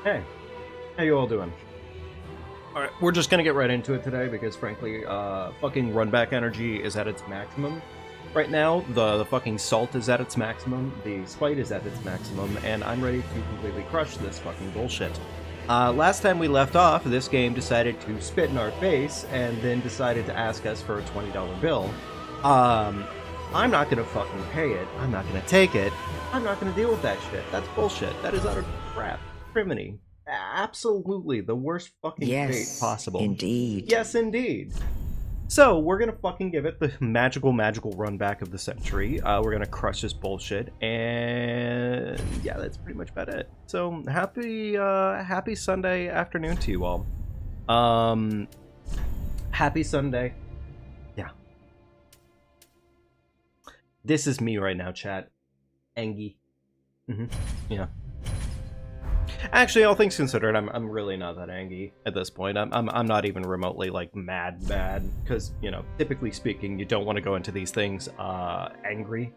Hey, how you all doing? Alright, we're just gonna get right into it today because frankly, fucking run back energy is at its maximum. Right now, the fucking salt is at its maximum, the spite is at its maximum, and I'm ready to completely crush this fucking bullshit. Last time we left off, this game decided to spit in our face and then decided to ask us for a $20 bill. I'm not gonna fucking pay it, I'm not gonna take it, I'm not gonna deal with that shit. That's bullshit. That is utter crap. Criminy. Absolutely the worst fucking fate possible. Indeed. Yes, indeed. So, we're gonna fucking give it the magical run back of the century. We're gonna crush this bullshit, and yeah, that's pretty much about it. So, happy Sunday afternoon to you all. Happy Sunday. Yeah. This is me right now, chat. Angie. Yeah. Actually, all things considered, I'm really not that angry at this point. I'm not even remotely like mad, because you know, typically speaking, you don't want to go into these things angry.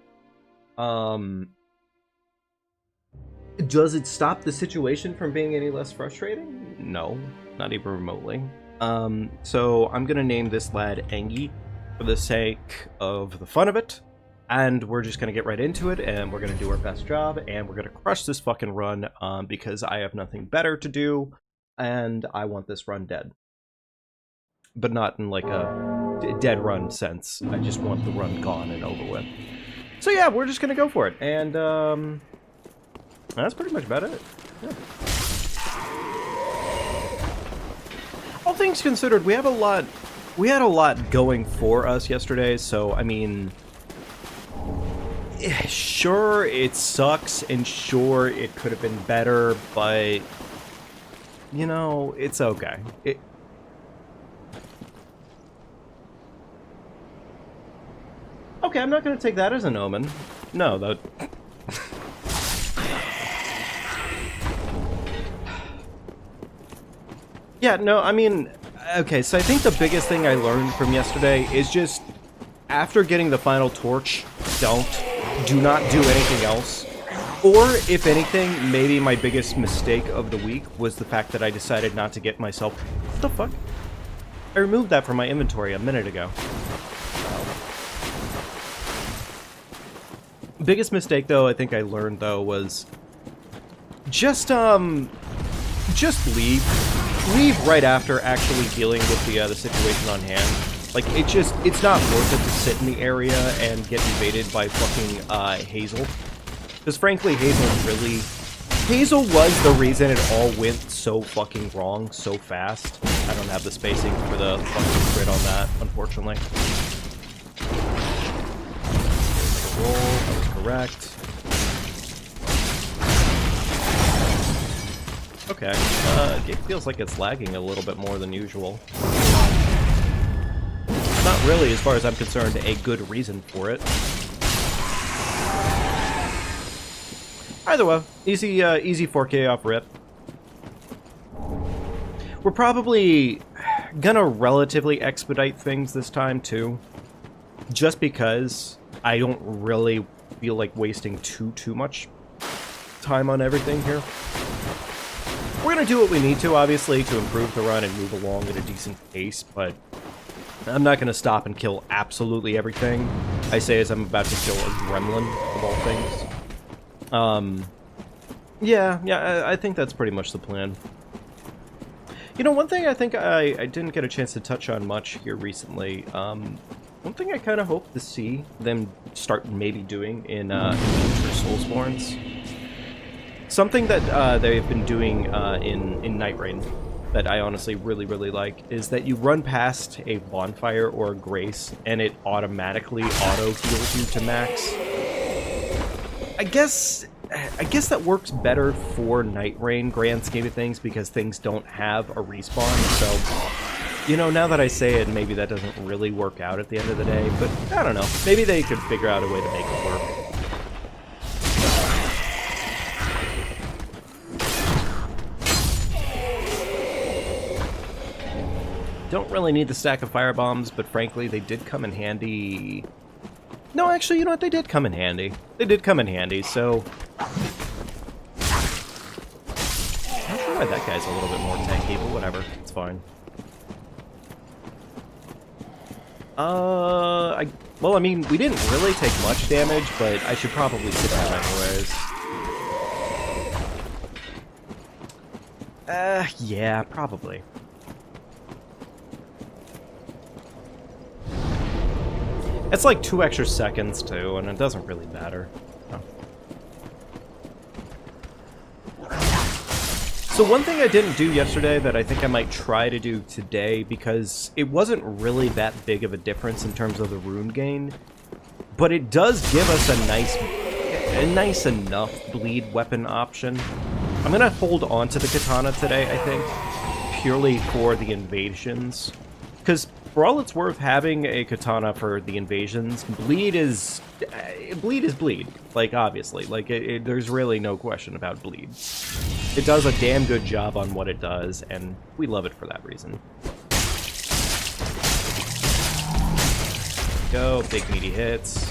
Does it stop the situation from being any less frustrating? No, not even remotely. So I'm gonna name this lad Angie for the sake of the fun of it. And we're just going to get right into it, and we're going to do our best job, and we're going to crush this fucking run, because I have nothing better to do, and I want this run dead. But not in, like, a dead run sense. I just want the run gone and over with. So yeah, we're just going to go for it, and, that's pretty much about it. Yeah. All things considered, we had a lot going for us yesterday, so, I mean... Sure, it sucks, and sure, it could have been better, but, you know, it's okay. Okay, I'm not going to take that as an omen. No, that... Yeah, no, I mean, okay, so I think the biggest thing I learned from yesterday is just, after getting the final torch, do not do anything else. Or, if anything, maybe my biggest mistake of the week was the fact that I decided not to get myself... What the fuck? I removed that from my inventory a minute ago. Biggest mistake, though, I think I learned, though, was... Just leave. Leave right after actually dealing with the situation on hand. Like, it's not worth it to sit in the area and get invaded by fucking, Hazel. Because frankly, Hazel was the reason it all went so fucking wrong so fast. I don't have the spacing for the fucking grid on that, unfortunately. Roll, that was correct. Okay, it feels like it's lagging a little bit more than usual. Not really, as far as I'm concerned, a good reason for it. Either way, easy 4K off rip. We're probably gonna relatively expedite things this time, too. Just because I don't really feel like wasting too much time on everything here. We're gonna do what we need to, obviously, to improve the run and move along at a decent pace, but... I'm not going to stop and kill absolutely everything. I say as I'm about to kill a gremlin, of all things. Yeah, I think that's pretty much the plan. You know, one thing I think I didn't get a chance to touch on much here recently, one thing I kind of hope to see them start maybe doing in future Soulsbornes. Something that they've been doing in Night Rain, that I honestly really like, is that you run past a bonfire or a grace and it automatically auto-heals you to max. I guess that works better for Night Rain, grand scheme of things, because things don't have a respawn, so... You know, now that I say it, maybe that doesn't really work out at the end of the day, but I don't know. Maybe they could figure out a way to make it work. Don't really need the stack of firebombs, but frankly, they did come in handy. No, actually, you know what? They did come in handy. They did come in handy, so... Not sure Alright, that guy's a little bit more tanky, but whatever. It's fine. Well, I mean, we didn't really take much damage, but I should probably sit down anyways. Yeah, probably. It's like 2 extra seconds, too, and it doesn't really matter. Oh. So one thing I didn't do yesterday that I think I might try to do today, because it wasn't really that big of a difference in terms of the rune gain, but it does give us a nice enough bleed weapon option. I'm gonna hold on to the katana today, I think, purely for the invasions, because for all it's worth having a katana for the invasions, bleed is bleed. Like, obviously. Like, there's really no question about bleed. It does a damn good job on what it does, and we love it for that reason. Go, big meaty hits.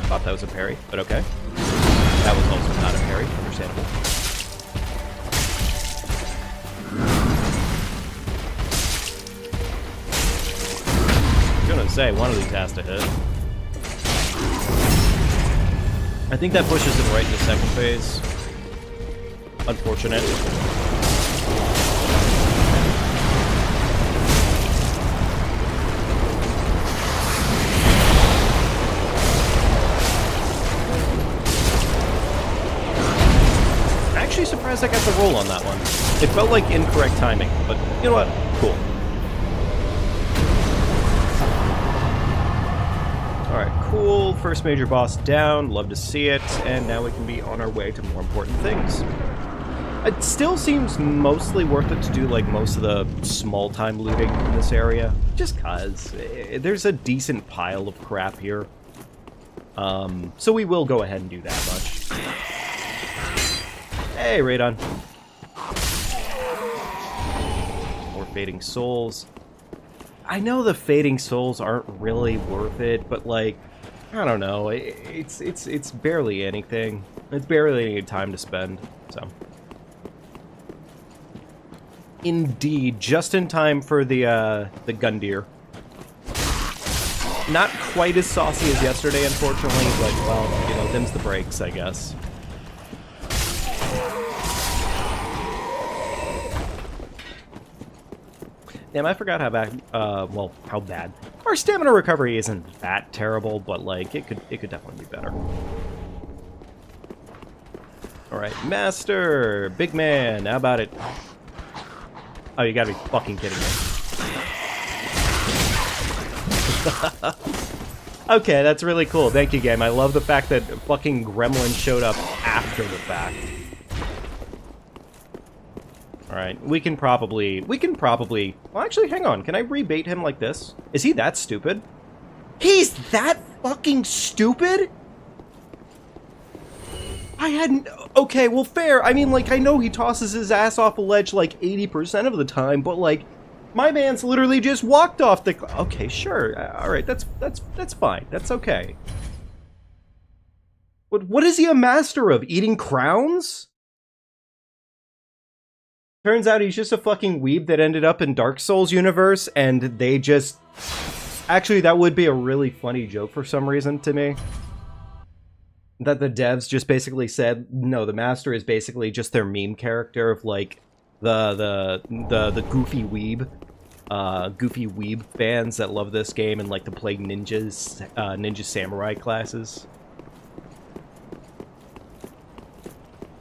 Thought that was a parry, but okay. That was also not a parry, understandable. I was gonna say, one of these has to hit. I think that pushes him right into second phase. Unfortunate. Actually surprised I got the roll on that one. It felt like incorrect timing, but you know what? Cool. Alright, cool. First major boss down. Love to see it. And now we can be on our way to more important things. It still seems mostly worth it to do, like, most of the small-time looting in this area. Just cause. There's a decent pile of crap here. So we will go ahead and do that much. Hey, Radon. More Fading Souls. I know the Fading Souls aren't really worth it, but, like, I don't know. It's barely anything. It's barely any time to spend, so... Indeed, just in time for the Gundyr. Not quite as saucy as yesterday, unfortunately, but, well, you know, them's the breaks, I guess. Damn, I forgot how bad, well, how bad. Our stamina recovery isn't that terrible, but, like, it could definitely be better. Alright, Master! Big man, how about it? Oh, you gotta be fucking kidding me. Okay, that's really cool. Thank you, game. I love the fact that fucking Gremlin showed up after the fact. Alright, we can probably... Well, actually, hang on. Can I rebait him like this? Is he that stupid? He's that fucking stupid? I hadn't... Okay, well, fair. I mean, like, I know he tosses his ass off a ledge, like, 80% of the time, but, like, my man's literally just walked off the... Okay, sure. Alright, that's fine. That's okay. What is he a master of? Eating crowns? Turns out he's just a fucking weeb that ended up in Dark Souls universe, and they just... Actually, that would be a really funny joke for some reason to me. That the devs just basically said, no, the master is basically just their meme character of, like, the goofy weeb fans that love this game and like to play ninja samurai classes.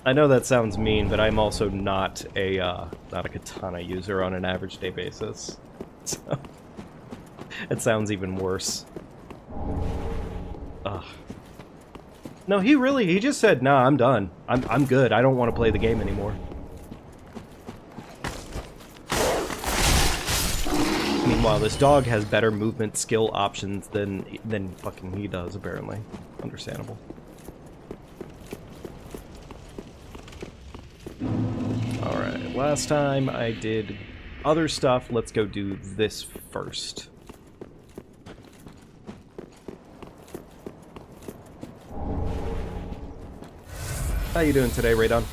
I know that sounds mean, but I'm also not a katana user on an average day basis. So it sounds even worse. Ugh. No, he just said, nah, I'm done. I'm good. I don't want to play the game anymore. Meanwhile, this dog has better movement skill options than fucking he does, apparently. Understandable. Alright, last time I did other stuff. Let's go do this first. How you doing today, Radon?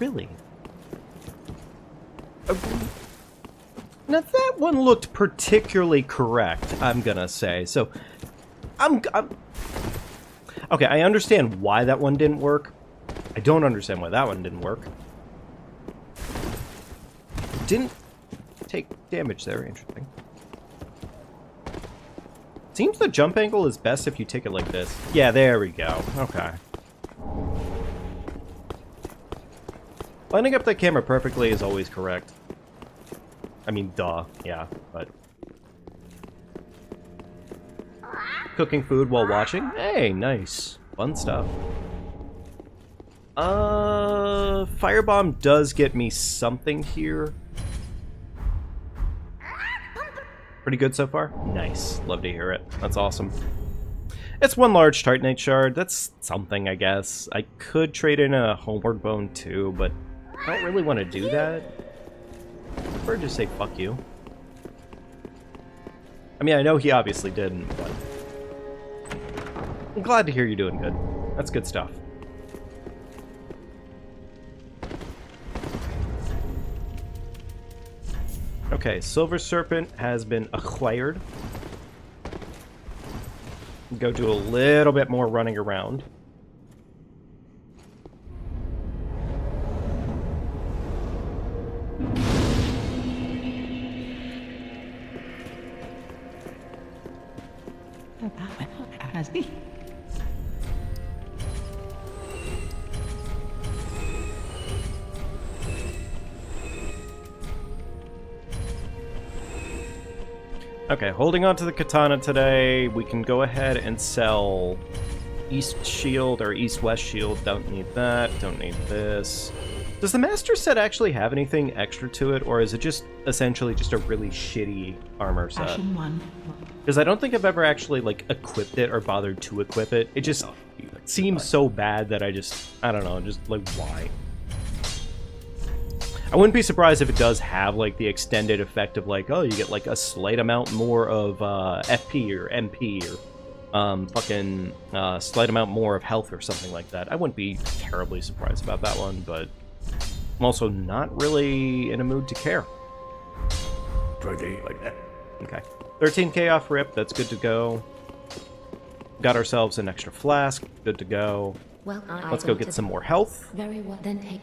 really? Now that one looked particularly correct, I'm gonna say. So, I'm okay, I understand why that one didn't work. I don't understand why that one didn't work. Didn't take damage there, interesting. Seems the jump angle is best if you take it like this. Yeah, there we go. Okay. Lining up the camera perfectly is always correct. I mean, duh, yeah, but... Cooking food while watching? Hey, nice. Fun stuff. Firebomb does get me something here. Pretty good so far? Nice. Love to hear it. That's awesome. It's one large Titanite shard. That's something, I guess. I could trade in a homeward bone too, but I don't really want to do that. I prefer to just say fuck you. I mean, I know he obviously didn't, but I'm glad to hear you're doing good. That's good stuff. Okay, Silver Serpent has been acquired. Go do a little bit more running around. Okay, holding on to the katana today, we can go ahead and sell East Shield or East-West Shield. Don't need that, don't need this. Does the Master Set actually have anything extra to it, or is it just essentially just a really shitty armor set? Because I don't think I've ever actually, like, equipped it or bothered to equip it. It just seems so bad that I don't know, just, like, why? I wouldn't be surprised if it does have, like, the extended effect of, like, oh, you get, like, a slight amount more of FP or MP or slight amount more of health or something like that. I wouldn't be terribly surprised about that one, but I'm also not really in a mood to care. Okay. 13k off rip, that's good to go. Got ourselves an extra flask, good to go. Well, let's go get some more health. Very well, then take...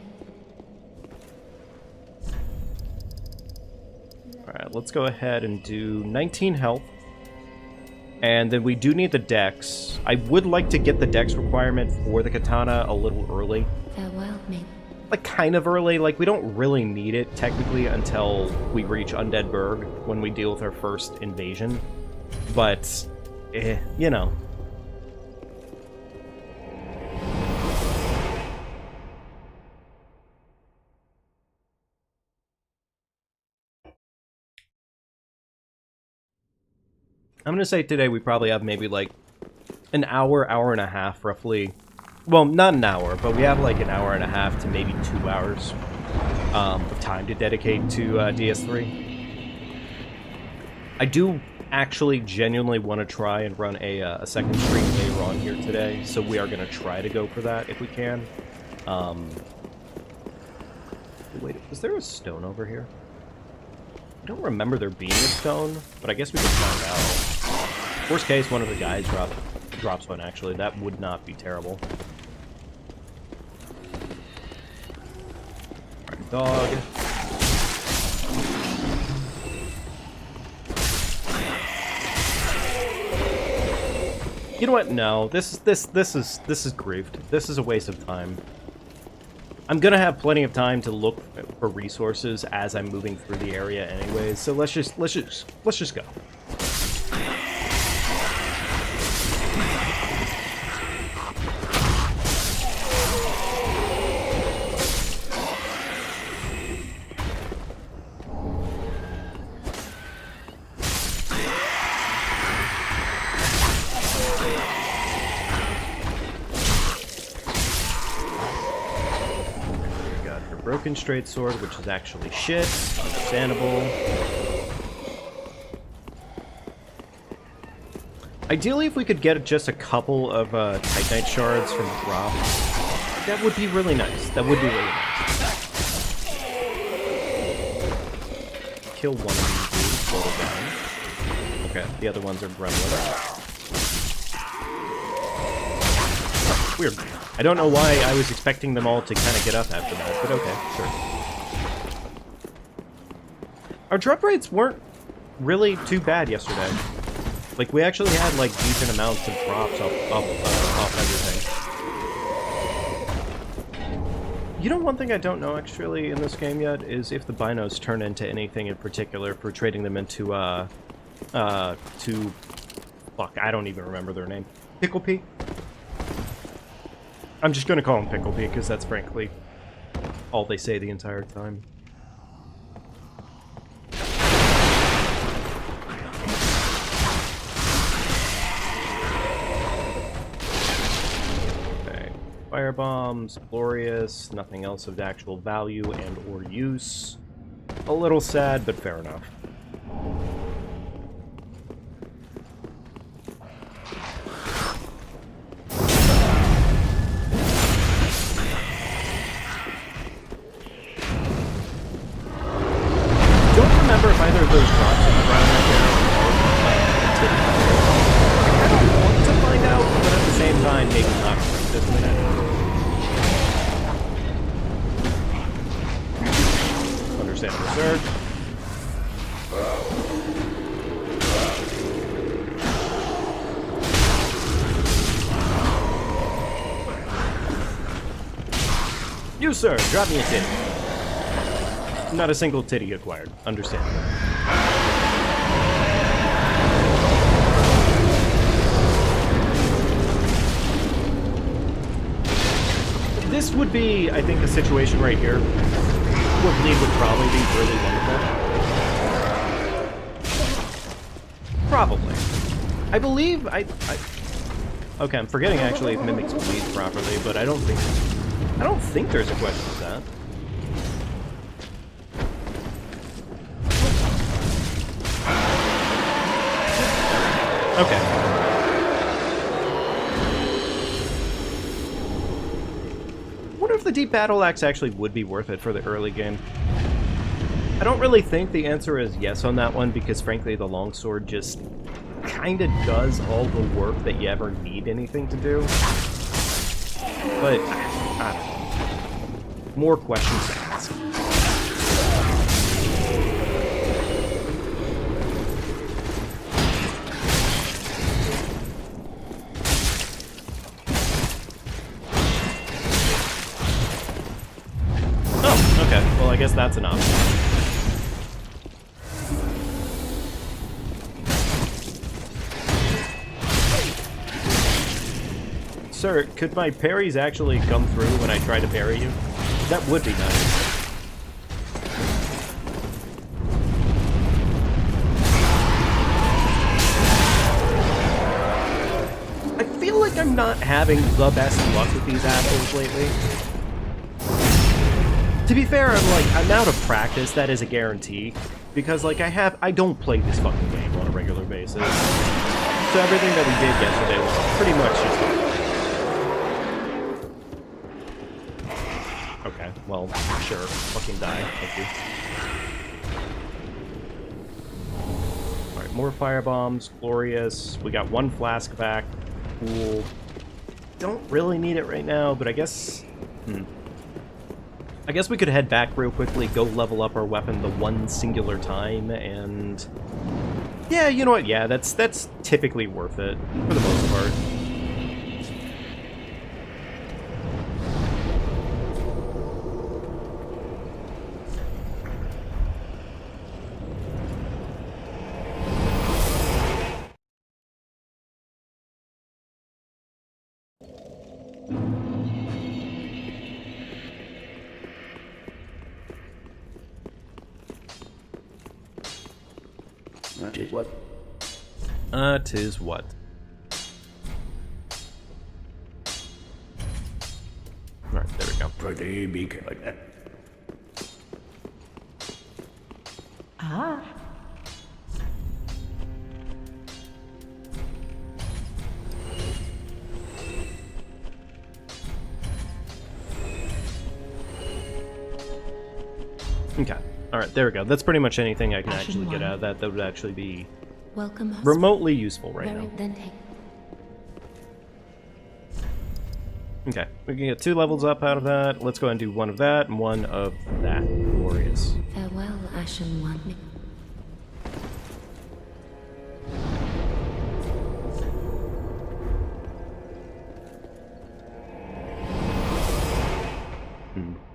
Alright, let's go ahead and do 19 health. And then we do need the dex. I would like to get the dex requirement for the katana a little early. Farewell, mate. Like, kind of early. Like, we don't really need it, technically, until we reach Undead Burg, when we deal with our first invasion. But, you know. I'm going to say today we probably have maybe, like, an hour, hour and a half, roughly. Well, not an hour, but we have, like, an hour and a half to maybe 2 hours of time to dedicate to DS3. I do actually genuinely want to try and run a second stream later on here today, so we are going to try to go for that if we can. Wait, was there a stone over here? I don't remember there being a stone, but I guess we can find out. Worst case, one of the guys drops one, actually. That would not be terrible. Alright, dog. You know what? No, this is griefed. This is a waste of time. I'm gonna have plenty of time to look for resources as I'm moving through the area anyways, so let's just go. Broken straight sword, which is actually shit. Understandable. Ideally, if we could get just a couple of Titanite shards from the drop, that would be really nice. That would be really nice. kill one of these dudes. Slow it down. Okay, the other ones are gremlins. Weird. I don't know why I was expecting them all to kind of get up after that, but okay, sure. Our drop rates weren't really too bad yesterday. Like, we actually had, like, decent amounts of drops off everything. You know, one thing I don't know, actually, in this game yet, is if the binos turn into anything in particular for trading them into, fuck, I don't even remember their name. Pickle Pea? I'm just gonna call him Pickle Pea, because that's frankly all they say the entire time. Okay. Fire bombs, glorious, nothing else of actual value and or use. A little sad, but fair enough. Remember if either of those drops on the ground right there I kind of want to find out, but at the same time, maybe not this minute. Understandable, sir. You, sir, drop me a titty. Not a single titty acquired. Understandable. This would be, I think, a situation right here where bleed would probably be really wonderful. Probably. I believe okay, I'm forgetting actually if mimics bleed properly, but I don't think there's a question of that. Okay. I wonder if the Deep Battle Axe actually would be worth it for the early game. I don't really think the answer is yes on that one, because frankly the longsword just kind of does all the work that you ever need anything to do. But, I don't know. More questions to ask. Well, I guess that's an option. Sir, could my parries actually come through when I try to parry you? That would be nice. I feel like I'm not having the best luck with these assholes lately. To be fair, I'm out of practice, that is a guarantee. Because, like, I don't play this fucking game on a regular basis. So everything that we did yesterday was pretty much just... Okay, well, sure. Fucking die. Thank you. Alright, more firebombs. Glorious. We got one flask back. Cool. Don't really need it right now, but I guess... I guess we could head back real quickly, go level up our weapon the one singular time, and... Yeah, you know what? Yeah, that's typically worth it, for the most part. Tis what? Tis what? Alright, there we go. Pretty big like that. Ah. Okay. Alright, there we go. That's pretty much anything I can Action actually get one. out of that that would actually be Welcome. remotely useful right Very now. then take. Okay, we can get 2 levels up out of that. Let's go and do 1 of that and 1 of that. Glorious. Farewell, Ashen One.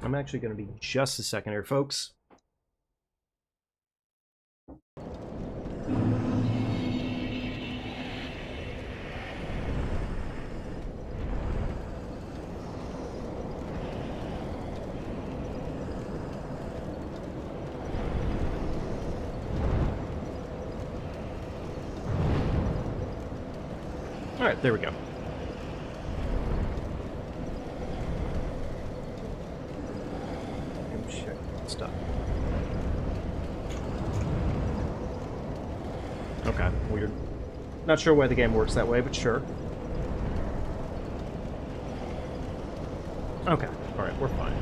I'm actually going to be just a second here, folks. Alright, there we go. Oh, shit. Stop. Okay, weird. Not sure why the game works that way, but sure. Okay, alright, we're fine.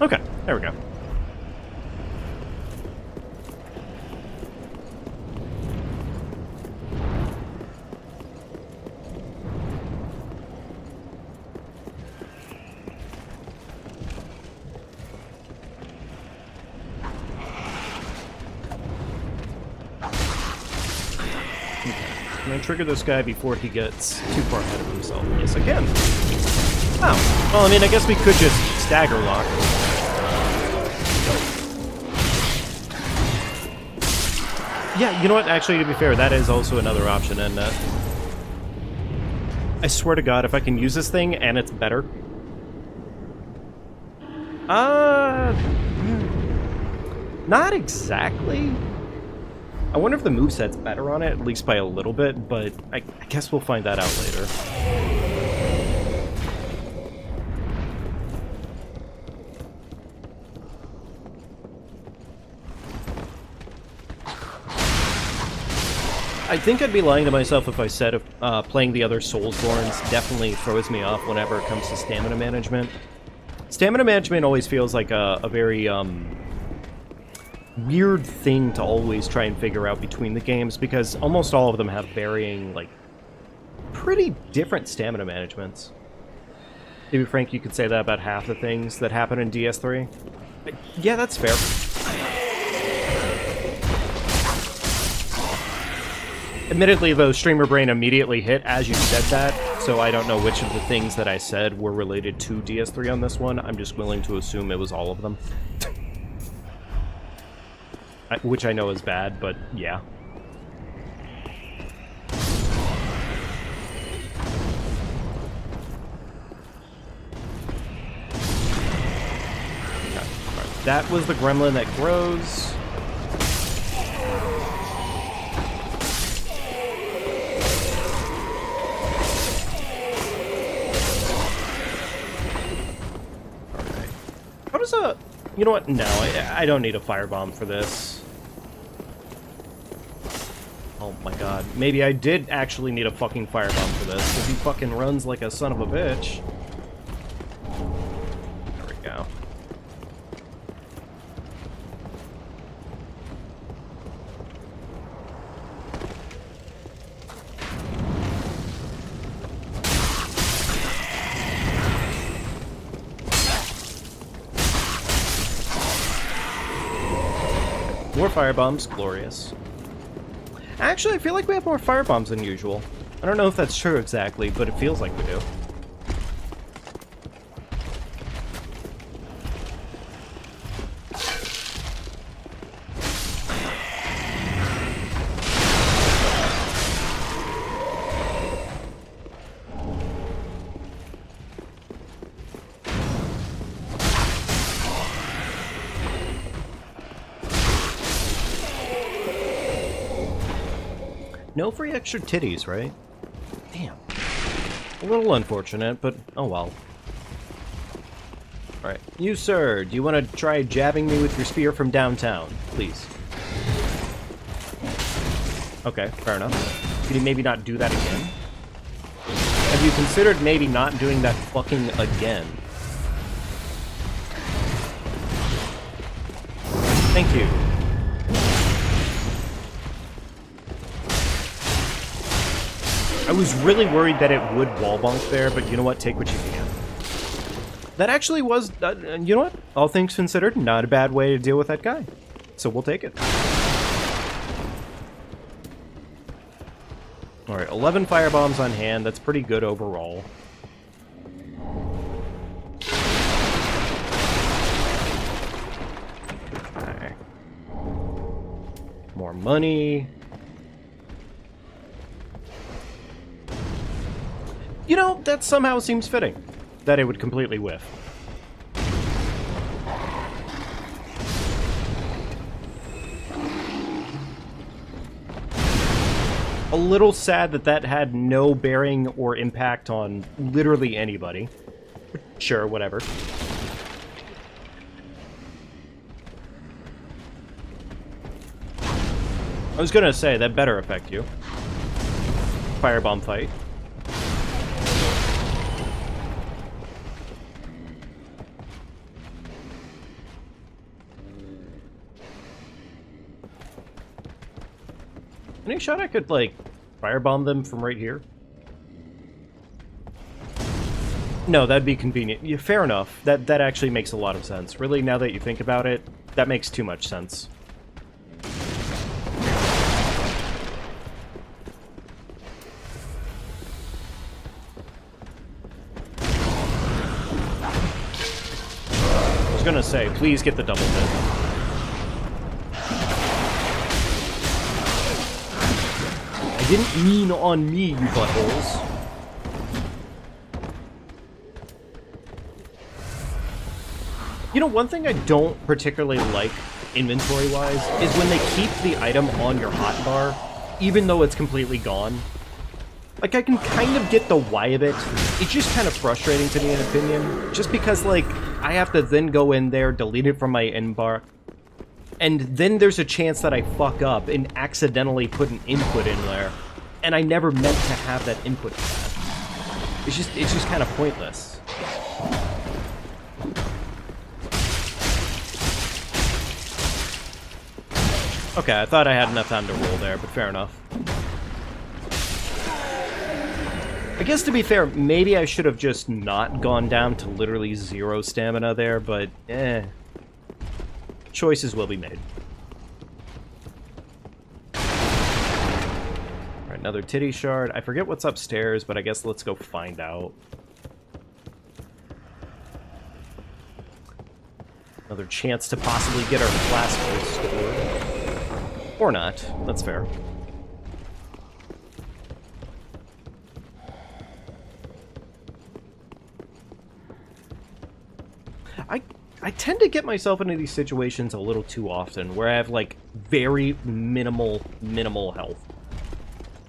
Okay, there we go. Can I trigger this guy before he gets too far ahead of himself? Yes, I can. Oh, well, I mean, I guess we could just stagger lock. Yeah, you know what? Actually, to be fair, that is also another option, and I swear to God, if I can use this thing and it's better. Not exactly. I wonder if the moveset's better on it, at least by a little bit, but I guess we'll find that out later. I think I'd be lying to myself if I said playing the other Soulsbornes definitely throws me off whenever it comes to stamina management. Stamina management always feels like a very, weird thing to always try and figure out between the games, because almost all of them have varying, like, pretty different stamina managements. To be frank, you could say that about half the things that happen in DS3. But yeah, that's fair. Admittedly, though, Streamer Brain immediately hit as you said that, so I don't know which of the things that I said were related to DS3 on this one. I'm just willing to assume it was all of them. Which I know is bad, but yeah. Okay. Right. That was the gremlin that grows. Alright. How does a... You know what? No, I don't need a firebomb for this. Oh my god. Maybe I did actually need a fucking firebomb for this, because he fucking runs like a son of a bitch. There we go. More firebombs, glorious. Actually, I feel like we have more firebombs than usual. I don't know if that's true exactly, but it feels like we do. No free extra titties, right? Damn. A little unfortunate, but oh well. Alright. You, sir, do you want to try jabbing me with your spear from downtown? Please. Okay, fair enough. Could you maybe not do that again? Have you considered maybe not doing that fucking again? Thank you. I was really worried that it would wall bonk there, but you know what? Take what you can. That actually was, you know what? All things considered, not a bad way to deal with that guy. So we'll take it. Alright, 11 firebombs on hand. That's pretty good overall. Okay. More money. You know, that somehow seems fitting. That it would completely whiff. A little sad that that had no bearing or impact on literally anybody. Sure, whatever. I was gonna say, that better affect you. Firebomb fight. Any shot I could, like, firebomb them from right here? No, that'd be convenient. Yeah, fair enough. That actually makes a lot of sense. Really, now that you think about it, that makes too much sense. I was gonna say, please get the double hit. Didn't mean on me, you buttholes. You know, one thing I don't particularly like, inventory-wise, is when they keep the item on your hotbar, even though it's completely gone. Like, I can kind of get the why of it. It's just kind of frustrating to me, in opinion. Just because, like, I have to then go in there, delete it from my inbar, and then there's a chance that I fuck up and accidentally put an input in there, and I never meant to have that input in that. It's just kind of pointless. Okay, I thought I had enough time to roll there, but fair enough. I guess to be fair, maybe I should have just not gone down to literally 0 stamina there, but choices will be made. Alright, another titty shard. I forget what's upstairs, but I guess let's go find out. Another chance to possibly get our flask restored. Or not. That's fair. I tend to get myself into these situations a little too often, where I have, like, very minimal health.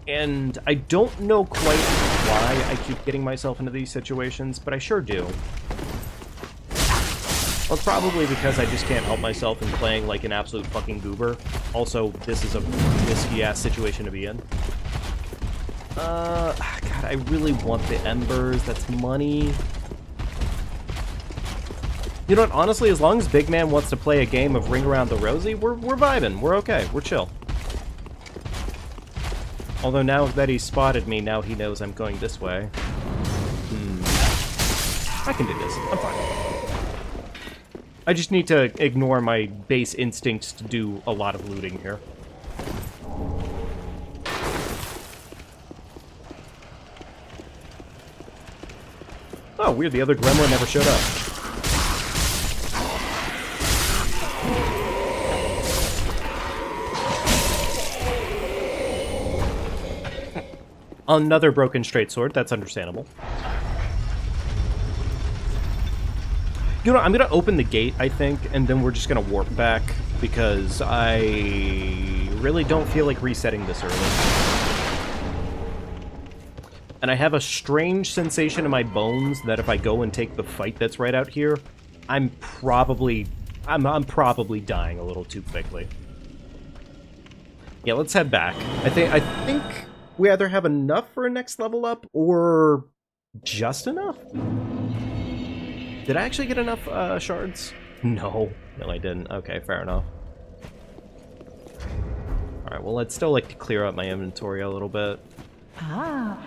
And I don't know quite why I keep getting myself into these situations, but I sure do. Well, it's probably because I just can't help myself in playing like an absolute fucking goober. Also, this is a risky-ass situation to be in. God, I really want the embers. That's money. You know what, honestly, as long as Big Man wants to play a game of Ring Around the Rosie, we're vibing. We're okay. We're chill. Although now that he's spotted me, now he knows I'm going this way. I can do this. I'm fine. I just need to ignore my base instincts to do a lot of looting here. Oh, weird, the other gremlin never showed up. Another broken straight sword, that's understandable. You know, I'm gonna open the gate, I think, and then we're just gonna warp back, because I really don't feel like resetting this early. And I have a strange sensation in my bones that if I go and take the fight that's right out here, I'm probably dying a little too quickly. Yeah, let's head back. I think we either have enough for a next level up, or Just enough? Did I actually get enough shards? No. No, I didn't. Okay, fair enough. Alright, well, I'd still like to clear up my inventory a little bit. Ah.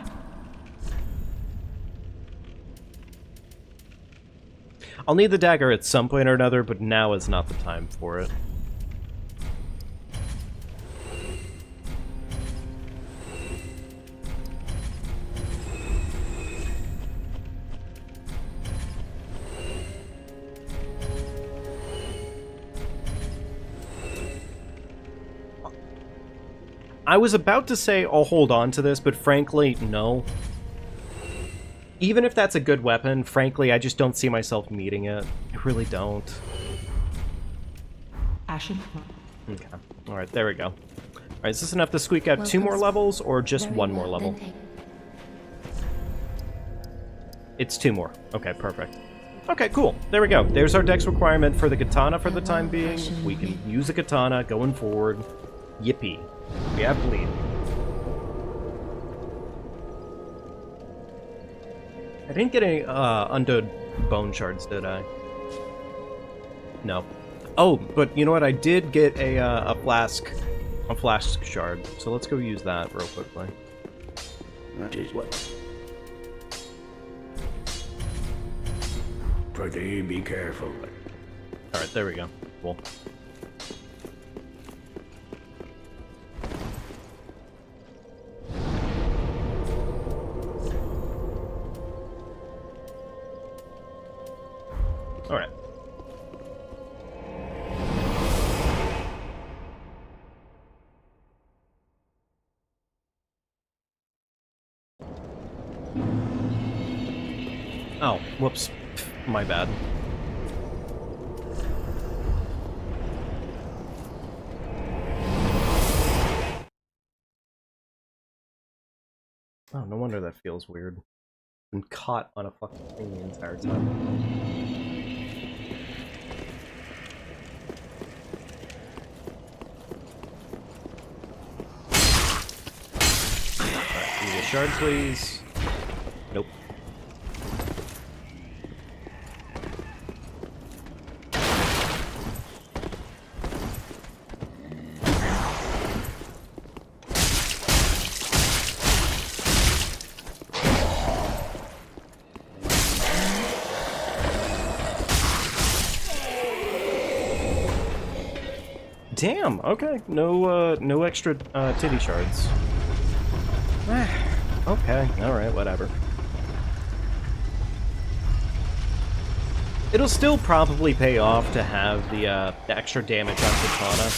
I'll need the dagger at some point or another, but now is not the time for it. I was about to say I'll hold on to this, but frankly, no. Even if that's a good weapon, frankly, I just don't see myself needing it. I really don't. Ashen. Okay. Alright, there we go. Alright, is this enough to squeak out 2 more levels, or just Very 1 more well, level? then take- It's 2 more. Okay, perfect. Okay, cool. There we go. There's our dex requirement for the katana for the time being. We can use a katana going forward. Yippee. We have bleed. I didn't get any undead bone shards, did I? No. Oh, but you know what? I did get a flask shard. So let's go use that real quickly. That is what. Pretty be careful. Alright, there we go. Cool. Alright. Oh, whoops. My bad. Oh, no wonder that feels weird. I'm caught on a fucking thing the entire time. Alright, need a shard, please. Nope. Damn, okay. No extra titty shards. Okay, alright, whatever. It'll still probably pay off to have the extra damage on Katana.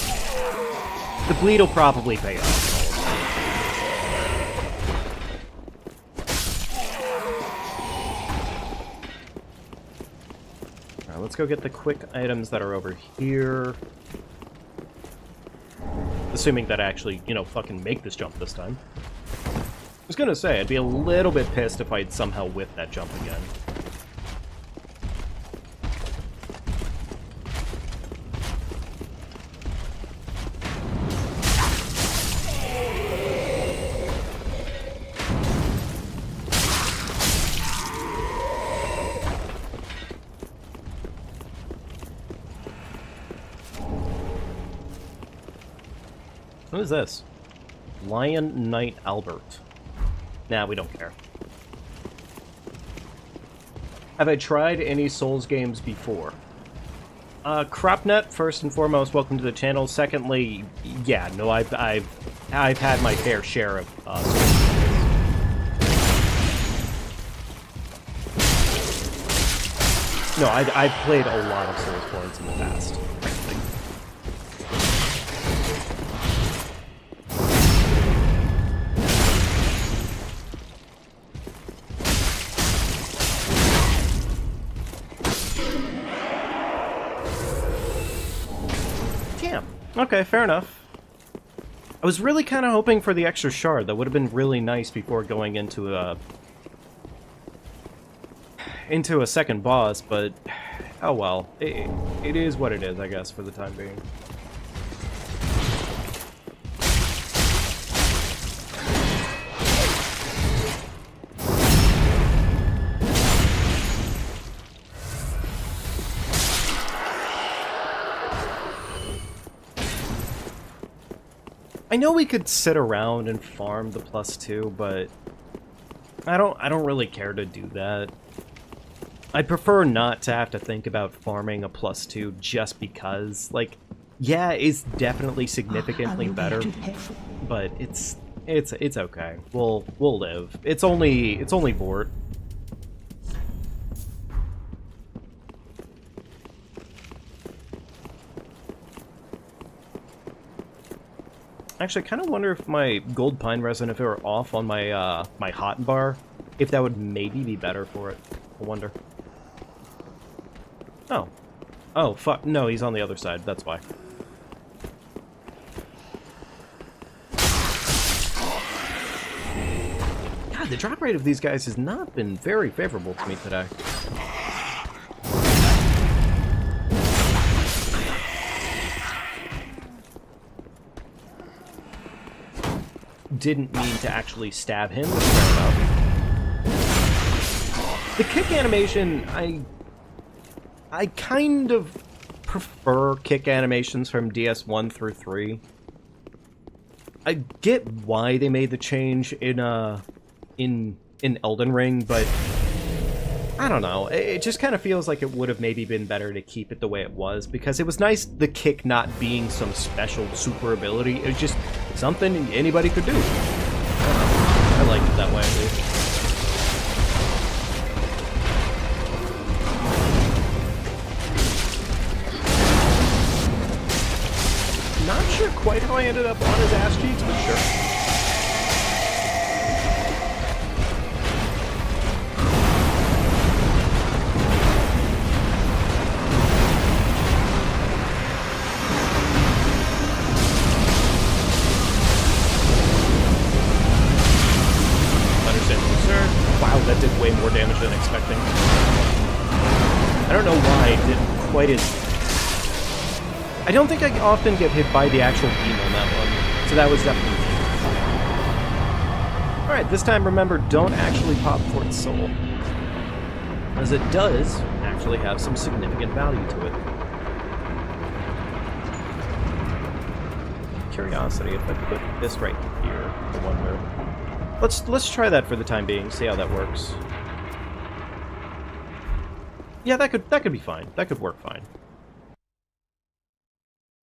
The bleed will probably pay off. Alright, let's go get the quick items that are over here. Assuming that I actually, you know, fucking make this jump this time. I was gonna say, I'd be a little bit pissed if I'd somehow whip that jump again. What is this? Lion Knight Albert. Nah, we don't care. Have I tried any Souls games before? Cropnet, first and foremost, welcome to the channel. Secondly, yeah, no, I've had my fair share of Souls games. No, I've played a lot of Soulsborne in the past. Okay, fair enough. I was really kind of hoping for the extra shard. That would have been really nice before going into a second boss, but oh well. It is what it is, I guess, for the time being. I know we could sit around and farm the +2, but I don't really care to do that. I'd prefer not to have to think about farming a +2 just because, like, yeah, it's definitely significantly better, but it's okay. We'll live. It's only Vort. Actually, I kind of wonder if my gold pine resin, if it were off on my my hot bar, if that would maybe be better for it. I wonder. Oh. Oh, fuck. No, he's on the other side. That's why. God, the drop rate of these guys has not been very favorable to me today. Didn't mean to actually stab him, but fair enough. The kick animation, I kind of prefer kick animations from DS1 through 3. I get why they made the change in Elden Ring, but I don't know. It just kind of feels like it would have maybe been better to keep it the way it was, because it was nice the kick not being some special super ability. It was just something anybody could do. I liked it that way at least. Not sure quite how I ended up on his ass cheeks, but sure. That did way more damage than expecting. I don't know why it didn't quite as... I don't think I often get hit by the actual beam on that one, so that was definitely... Alright, this time remember, don't actually pop Fort's soul, as it does actually have some significant value to it. Curiosity, if I put this right here, I wonder... Let's try that for the time being, see how that works. Yeah, that could be fine. That could work fine.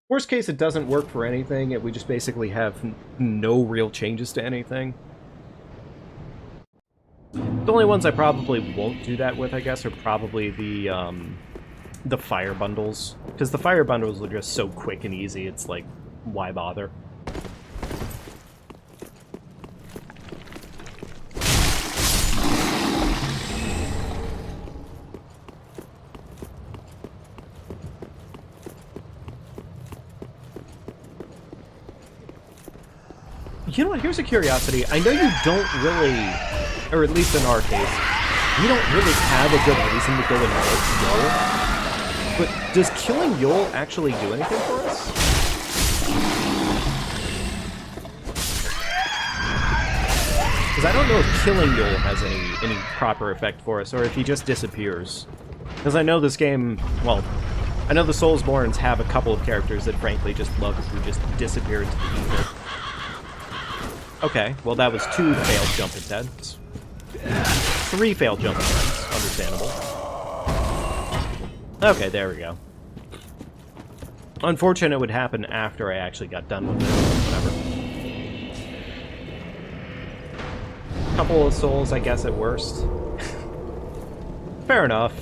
Worst case, it doesn't work for anything, and we just basically have no real changes to anything. The only ones I probably won't do that with, I guess, are probably the fire bundles. Because the fire bundles are just so quick and easy, it's like, why bother? You know what, here's a curiosity. I know you don't really, or at least in our case, you don't really have a good reason to go and kill Yol. But does killing Yol actually do anything for us? Because I don't know if killing Yol has any proper effect for us, or if he just disappears. Because I know this game, well, I know the Soulsborns have a couple of characters that frankly just love to just disappear into the ether. Okay, well that was 2 failed jump attempts. 3 failed jump attempts, understandable. Okay, there we go. Unfortunate it would happen after I actually got done with it, whatever. Couple of souls, I guess, at worst. Fair enough.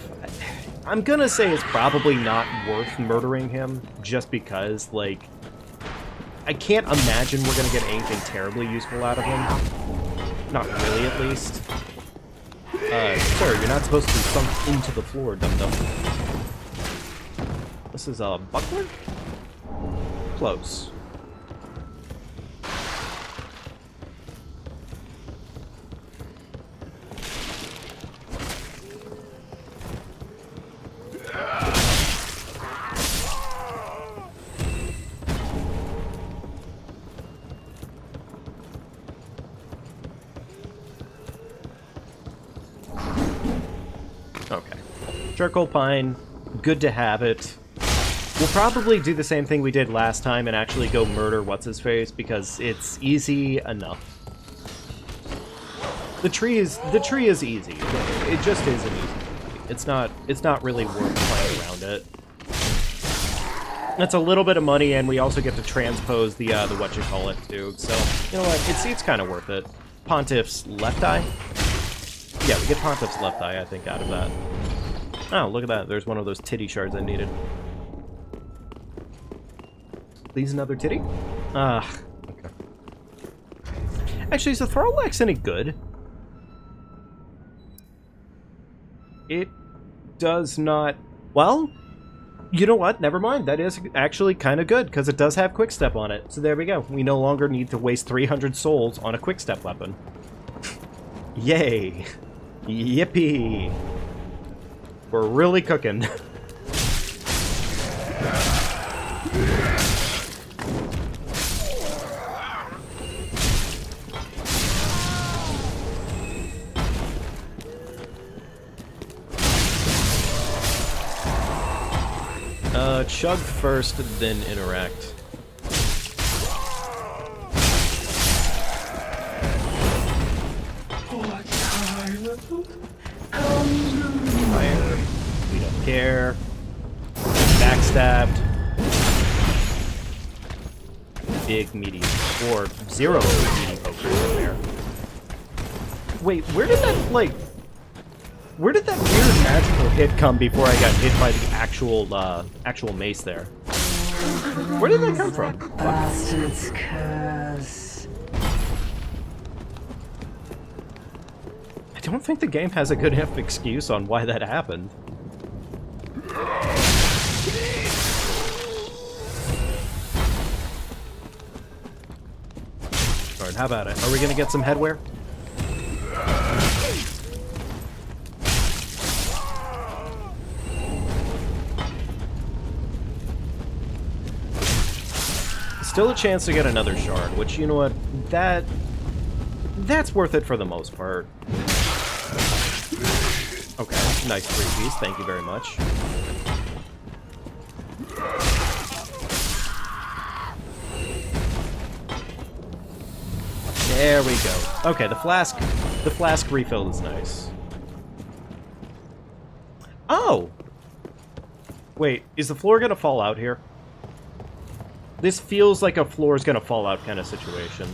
I'm gonna say it's probably not worth murdering him, just because, like, I can't imagine we're gonna get anything terribly useful out of him. Not really, at least. Sir, you're not supposed to be sunk into the floor, dum-dum. This is a buckler? Close. Okay. Charcoal pine, good to have it. We'll probably do the same thing we did last time and actually go murder what's-his-face, because it's easy enough. The tree is easy. It just is an easy tree. It's not really worth playing around it. That's a little bit of money, and we also get to transpose the whatchamacallit too. So, you know what? It's kind of worth it. Pontiff's left eye? Yeah, we get Pontiff's left eye, I think, out of that. Oh, look at that. There's one of those titty shards I needed. Please, another titty? Okay. Actually, is the Thrall-Axe any good? It does not... Well, you know what? Never mind. That is actually kind of good, because it does have Quickstep on it. So there we go. We no longer need to waste 300 souls on a Quickstep weapon. Yay! Yippee! We're really cooking. Chug first, then interact. Fire. We don't care. Backstabbed. Big meaty, or zero meaty poker in there. Wait, where did that, like... Where did that weird magical hit come before I got hit by the actual mace there? Where did that come from? Bastard's curse. I don't think the game has a good enough excuse on why that happened. Alright, how about it? Are we gonna get some headwear? Still a chance to get another shard, which, you know what, that's worth it for the most part. Okay, nice freebies, thank you very much. There we go. Okay, the flask refill is nice. Oh! Wait, is the floor gonna fall out here? This feels like a floor's gonna fall out kind of situation.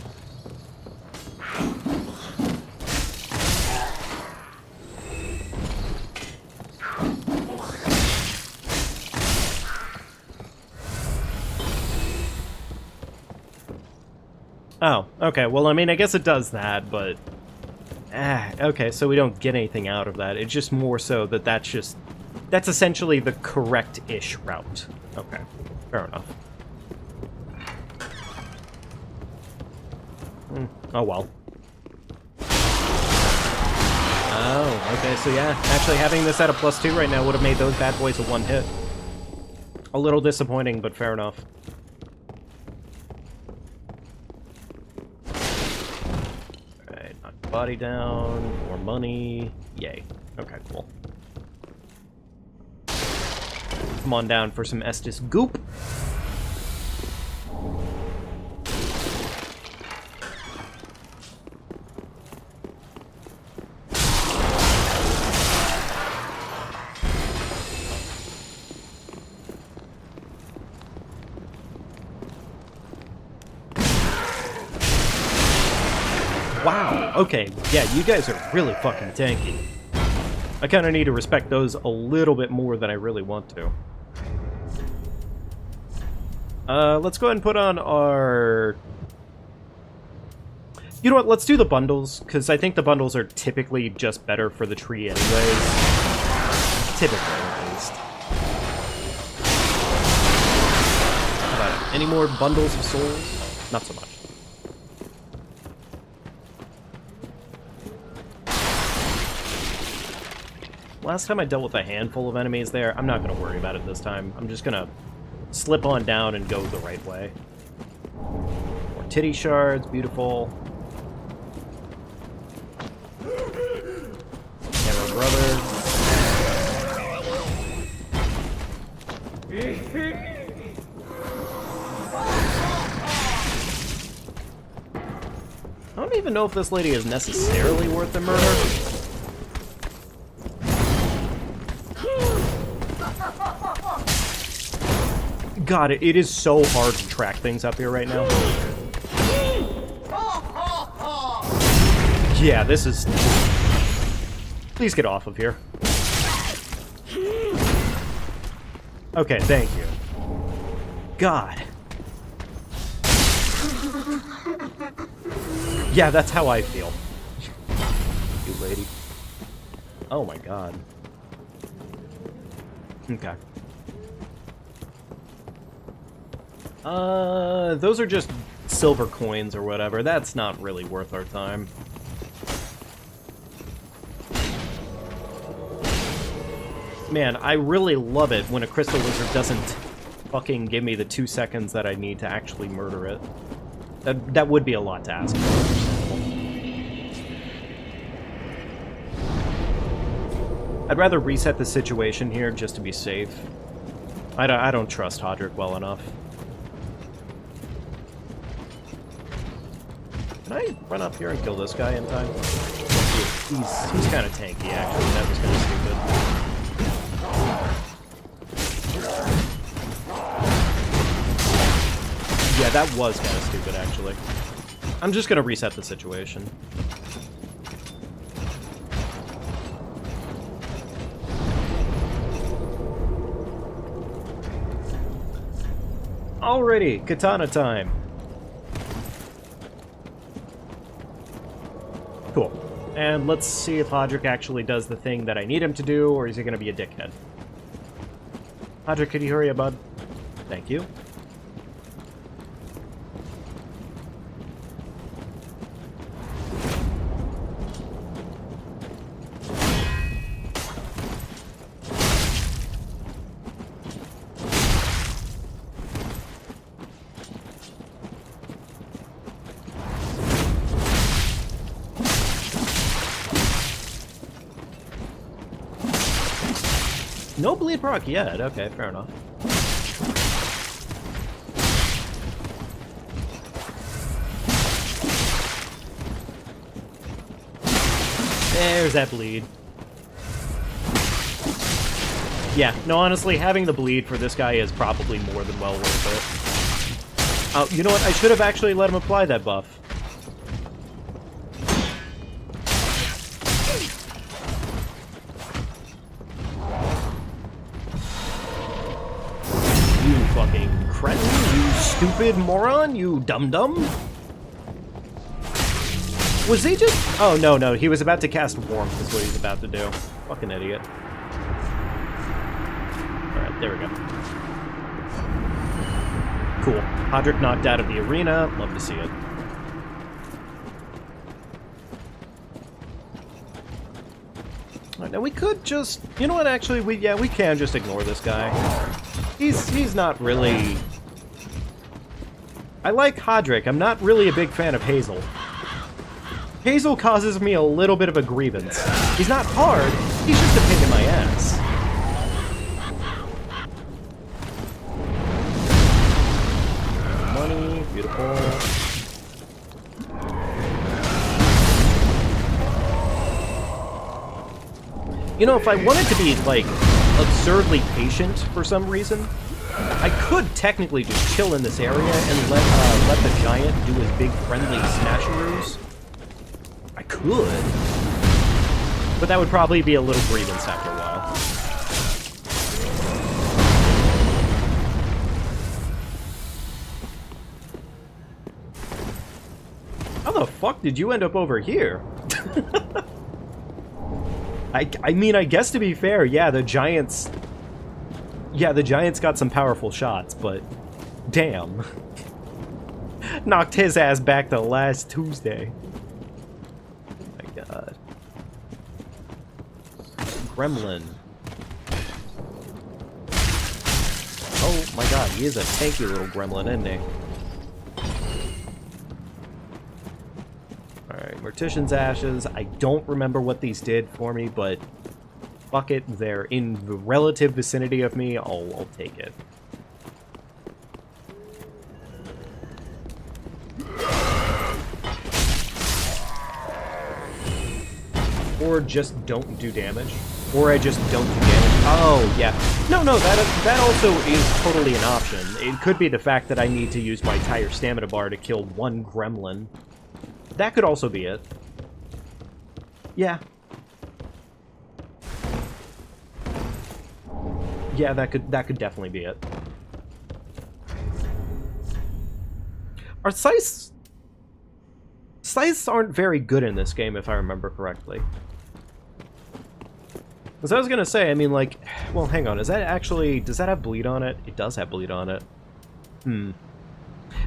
Oh, okay. Well, I mean, I guess it does that, but... okay, so we don't get anything out of that. It's just more so that that's essentially the correct-ish route. Okay, fair enough. Oh, well. Oh, okay, so yeah, actually having this at a +2 right now would have made those bad boys a one hit. A little disappointing, but fair enough. Alright, knock the body down, more money, yay. Okay, cool. Come on down for some Estus goop. Wow, okay, yeah, you guys are really fucking tanky. I kind of need to respect those a little bit more than I really want to. Let's go ahead and put on our... You know what, let's do the bundles, because I think the bundles are typically just better for the tree anyways. Typically, at least. How about it? Any more bundles of souls? Not so much. Last time I dealt with a handful of enemies there. I'm not going to worry about it this time. I'm just going to slip on down and go the right way. More titty shards, beautiful. Camera brother. don't even know if this lady is necessarily worth the murder. God, it is so hard to track things up here right now. Yeah, this is... Please get off of here. Okay, thank you. God. Yeah, that's how I feel. You lady. Oh my god. Okay. Those are just silver coins or whatever. That's not really worth our time. Man, I really love it when a crystal lizard doesn't fucking give me the 2 seconds that I need to actually murder it. That would be a lot to ask for. I'd rather reset the situation here just to be safe. I don't trust Hodrick well enough. Can I run up here and kill this guy in time? He's kind of tanky, actually. That was kind of stupid. Yeah, that was kind of stupid, actually. I'm just gonna reset the situation. Alrighty, katana time. Cool. And let's see if Hodrick actually does the thing that I need him to do, or is he gonna be a dickhead? Hodrick, could you hurry up, bud? Thank you. No bleed proc yet. Okay, fair enough. There's that bleed. Yeah, no, honestly, having the bleed for this guy is probably more than well worth it. Oh, you know what? I should have actually let him apply that buff. You stupid moron, you dum-dum. Was he just... Oh, no, he was about to cast Warmth is what he's about to do. Fucking idiot. Alright, there we go. Cool. Hodrick knocked out of the arena. Love to see it. Alright, now we could just... You know what, actually, we can just ignore this guy. He's not really... I like Hodrick. I'm not really a big fan of Hazel. Hazel causes me a little bit of a grievance. He's not hard, he's just a pain in my ass. Money, beautiful. You know, if I wanted to be, like, absurdly patient for some reason, I could technically just chill in this area and let the giant do his big friendly smasheroos. I could. But that would probably be a little grievance after a while. How the fuck did you end up over here? I mean, I guess to be fair, yeah, the Giants got some powerful shots, but damn. Knocked his ass back to last Tuesday. Oh my god. Gremlin. Oh my god, he is a tanky little gremlin, isn't he? Alright, Mortician's Ashes. I don't remember what these did for me, but fuck it, they're in the relative vicinity of me, I'll take it. or just don't do damage, or I just don't do damage. Oh, yeah. No, that also is totally an option. It could be the fact that I need to use my entire stamina bar to kill one gremlin. That could also be it. Yeah. Yeah, that could definitely be it. Our scythes aren't very good in this game, if I remember correctly. As I was gonna say, I mean, like, well, hang on, does that have bleed on it? It does have bleed on it.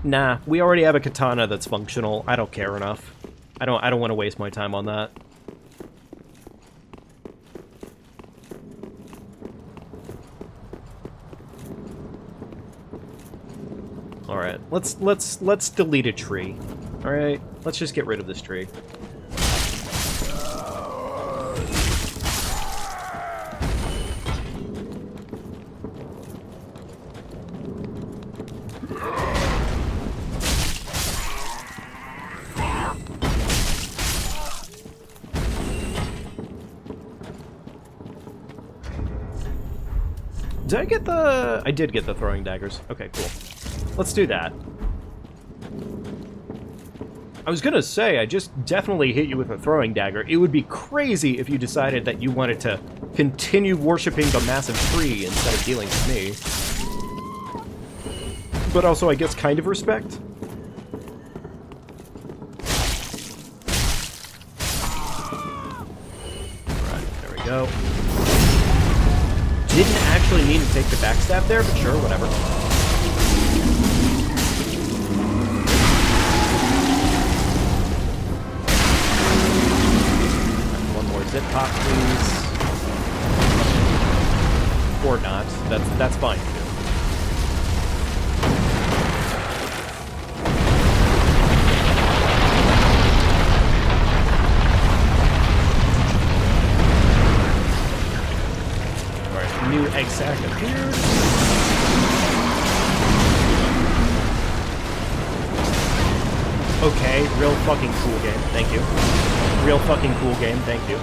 Nah, we already have a katana that's functional. I don't care enough. I don't want to waste my time on that. Alright, let's delete a tree. Alright, let's just get rid of this tree. Did I get the... I did get the throwing daggers. Okay, cool. Let's do that. I was gonna say, I just definitely hit you with a throwing dagger. It would be crazy if you decided that you wanted to continue worshipping the massive tree instead of dealing with me. But also, I guess, kind of respect. Alright, there we go. Didn't actually mean to take the backstab there, but sure, whatever. One more zip pop, please. Or not. That's fine too. New egg sac appeared. Okay, real fucking cool game, thank you. Real fucking cool game, thank you.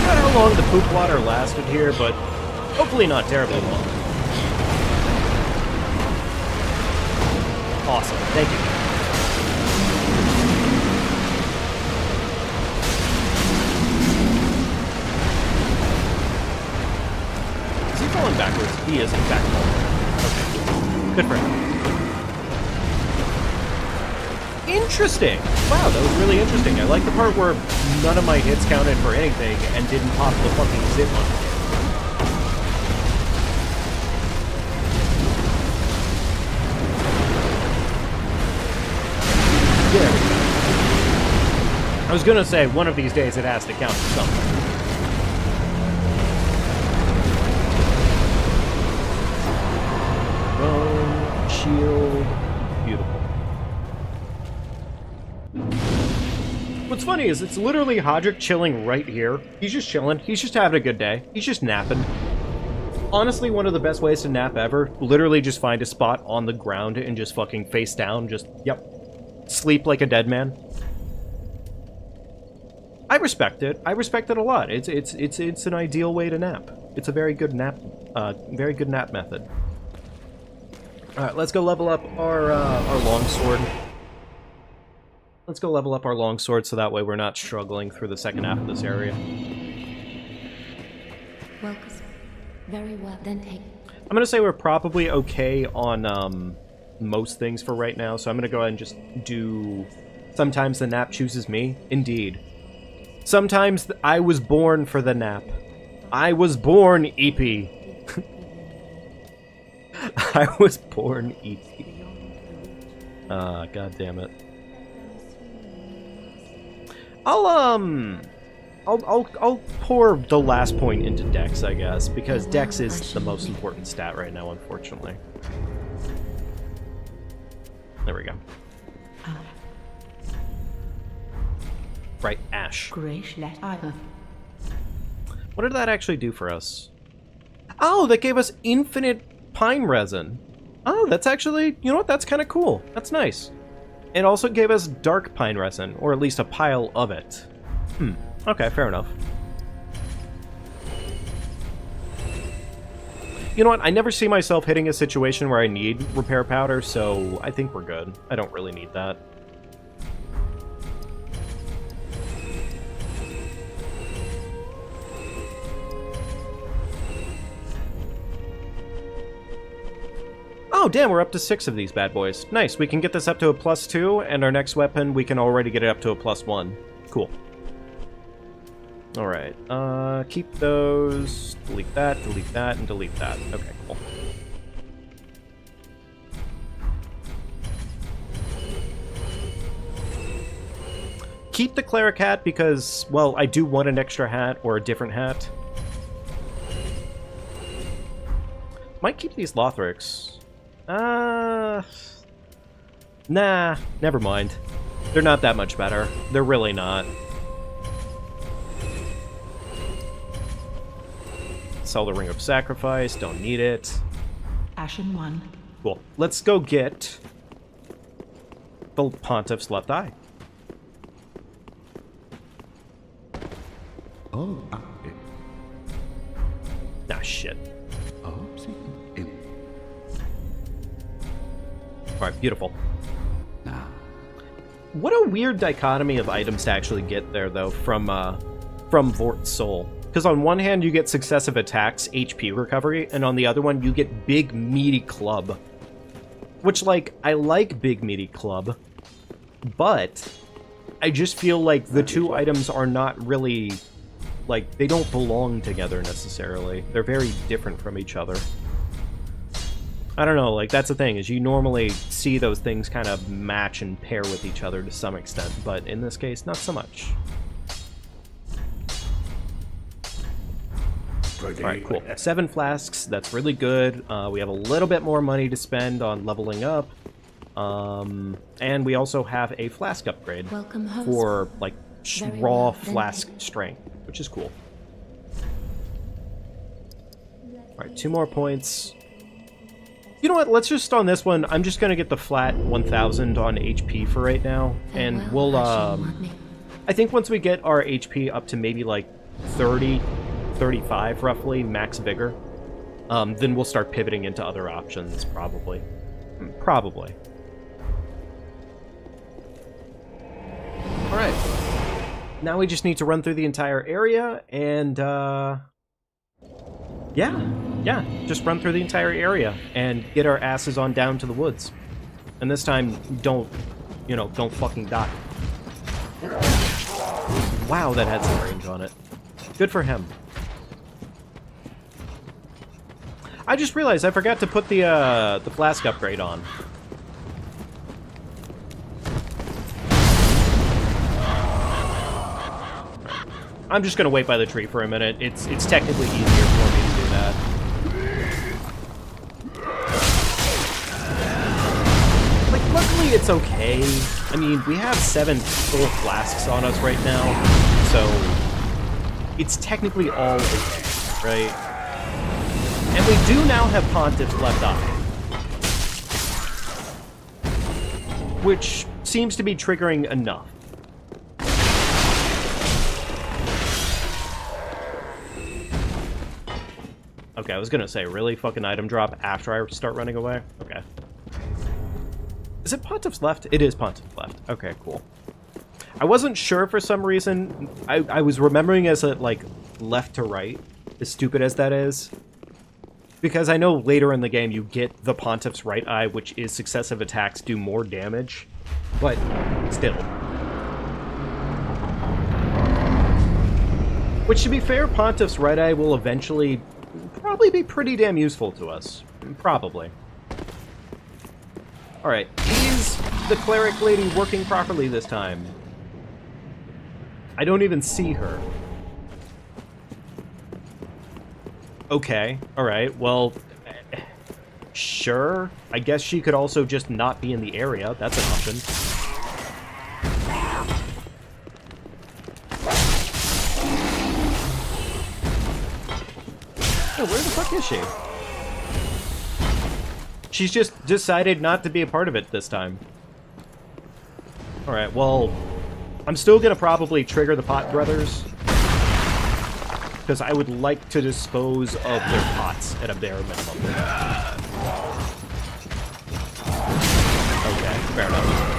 How long the poop water lasted here, but hopefully not terribly long. Awesome, thank you. Is he falling backwards? He is, in fact, falling. Okay, good for him. Interesting! Wow, that was really interesting. I like the part where none of my hits counted for anything and didn't pop the fucking zip line. There we go. I was gonna say, one of these days it has to count for something. Bone, shield, beautiful. What's funny is it's literally Hodrick chilling right here. He's just chilling. He's just having a good day. He's just napping. Honestly, one of the best ways to nap ever. Literally just find a spot on the ground and just fucking face down. Just, yep. Sleep like a dead man. I respect it. I respect it a lot. It's an ideal way to nap. It's a very good nap method. Alright, let's go level up our longsword. Let's go level up our longsword so that way we're not struggling through the second half of this area. Welcome. Very well, then take. I'm gonna say we're probably okay on most things for right now, so I'm gonna go ahead and just do... Sometimes the nap chooses me. Indeed. Sometimes I was born for the nap. I was born EP. I was born EP. God damn it. I'll pour the last point into Dex, I guess, because Dex is the most important stat right now, unfortunately. There we go. Right, ash. Great let I. What did that actually do for us? Oh, that gave us infinite pine resin. Oh, that's actually, you know what, that's kind of cool. That's nice. It also gave us dark pine resin, or at least a pile of it. Okay, fair enough. You know what, I never see myself hitting a situation where I need repair powder, so I think we're good. I don't really need that. Oh, damn, we're up to 6 of these bad boys. Nice, we can get this up to a +2, and our next weapon, we can already get it up to a +1. Cool. Alright, keep those, delete that, and delete that. Okay, cool. Keep the cleric hat because, well, I do want an extra hat or a different hat. Might keep these Lothrix. Nah, never mind. They're not that much better. They're really not. Sell the Ring of Sacrifice, don't need it. Ashen 1. Cool. Let's go get the Pontiff's left eye. Oh, Ah, shit. oh, see. Alright, beautiful. Now, What a weird dichotomy of items to actually get there, though, from Vort's Soul. Because on one hand, you get successive attacks, HP recovery, and on the other one, you get Big Meaty Club. Which, like, I like Big Meaty Club, but I just feel like the two items are not really, like, they don't belong together necessarily. They're very different from each other. I don't know, like, that's the thing, is you normally see those things kind of match and pair with each other to some extent, but in this case, not so much. Alright, cool. 7 flasks, that's really good. We have a little bit more money to spend on leveling up. And we also have a flask upgrade Welcome home. for, like, Very raw well, then flask take- strength, which is cool. Alright, 2 more points. You know what, let's just, on this one, I'm just gonna get the flat 1000 on HP for right now, and Farewell, we'll, Ashen one. I think once we get our HP up to maybe, like, 30, 35, roughly, max vigor, then we'll start pivoting into other options, probably. Probably. Alright. Now we just need to run through the entire area, and, yeah, just run through the entire area, and get our asses on down to the woods. And this time, don't fucking die. Wow, that had some range on it. Good for him. I just realized I forgot to put the flask upgrade on. I'm just gonna wait by the tree for a minute. It's technically easier for me to do that. Like, luckily it's okay. I mean, we have 7 full flasks on us right now, so it's technically all okay, right? And we do now have Pontiff's left eye, which seems to be triggering enough. Okay, I was gonna say, really? Fucking item drop after I start running away? Okay. Is it Pontiff's left? It is Pontiff's left. Okay, cool. I wasn't sure for some reason. I was remembering as a, like, left to right, as stupid as that is. Because I know later in the game you get the Pontiff's right eye, which is successive attacks do more damage. But, still. Which, to be fair, Pontiff's right eye will eventually probably be pretty damn useful to us. Probably. Alright, is the cleric lady working properly this time? I don't even see her. Okay, alright, well, sure. I guess she could also just not be in the area. That's an option. is she? She's just decided not to be a part of it this time. Alright, well, I'm still gonna probably trigger the Pot Brothers. Because I would like to dispose of their pots at a bare minimum. Okay, fair enough.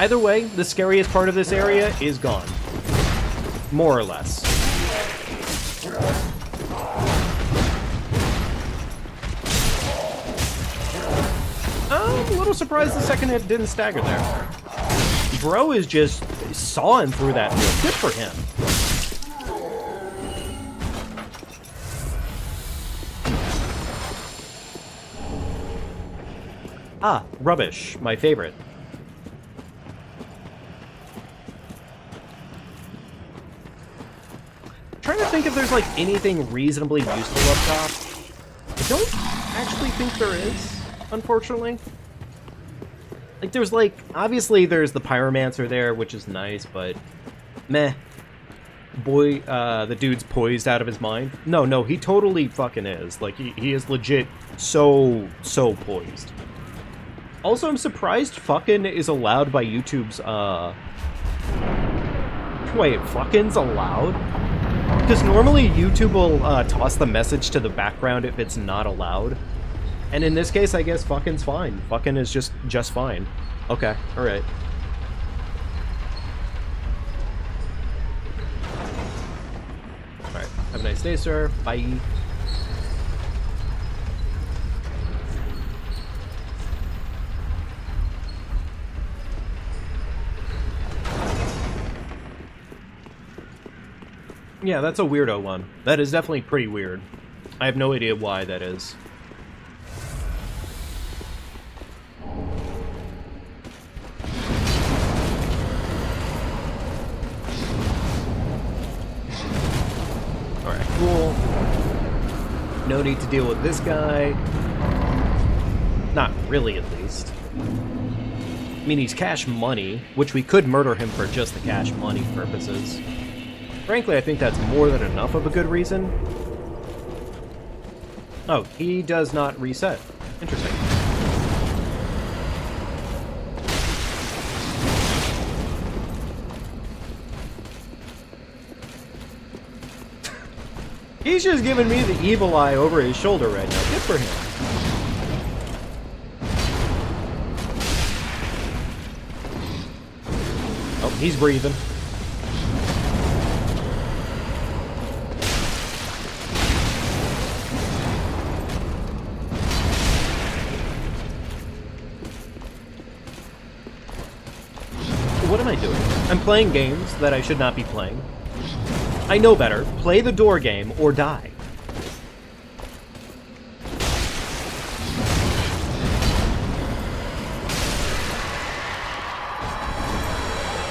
Either way, the scariest part of this area is gone. More or less. I'm a little surprised the second hit didn't stagger there. Bro is just sawing through that field. Good for him. Ah, rubbish. My favorite. Trying to think if there's like anything reasonably useful up top. I don't actually think there is, unfortunately. Like there's like, obviously there's the Pyromancer there, which is nice, but meh. Boy, the dude's poised out of his mind. No, he totally fucking is. Like he is legit so poised. Also, I'm surprised fucking is allowed by YouTube's, Wait, fucking's allowed? Because normally YouTube will toss the message to the background if it's not allowed. And in this case, I guess fucking's fine. Fucking is just fine. Okay, alright. Alright, have a nice day, sir. Bye. Yeah, that's a weirdo one. That is definitely pretty weird. I have no idea why that is. Alright, cool. No need to deal with this guy. Not really, at least. I mean, he's cash money, which we could murder him for just the cash money purposes. Frankly, I think that's more than enough of a good reason. Oh, he does not reset. Interesting. He's just giving me the evil eye over his shoulder right now. Good for him. Oh, he's breathing. What am I doing? I'm playing games that I should not be playing. I know better. Play the door game or die.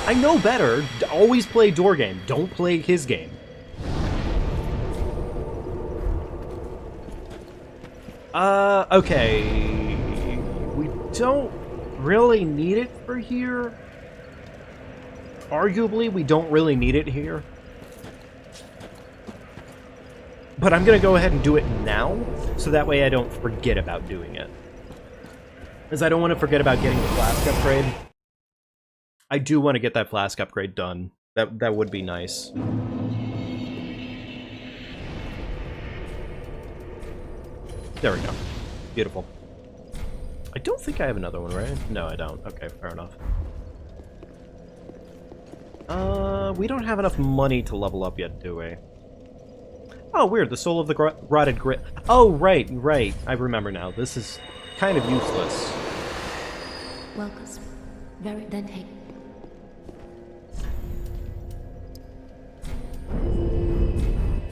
I know better. Always play door game. Don't play his game. Okay. We don't really need it for here. Arguably, we don't really need it here. But I'm going to go ahead and do it now, so that way I don't forget about doing it. Because I don't want to forget about getting the flask upgrade. I do want to get that flask upgrade done. That would be nice. There we go. Beautiful. I don't think I have another one, right? No, I don't. Okay, fair enough. We don't have enough money to level up yet, do we? Oh, weird. The soul of the rotted grit. Oh, right. I remember now. This is kind of useless. Welcome. Very then take.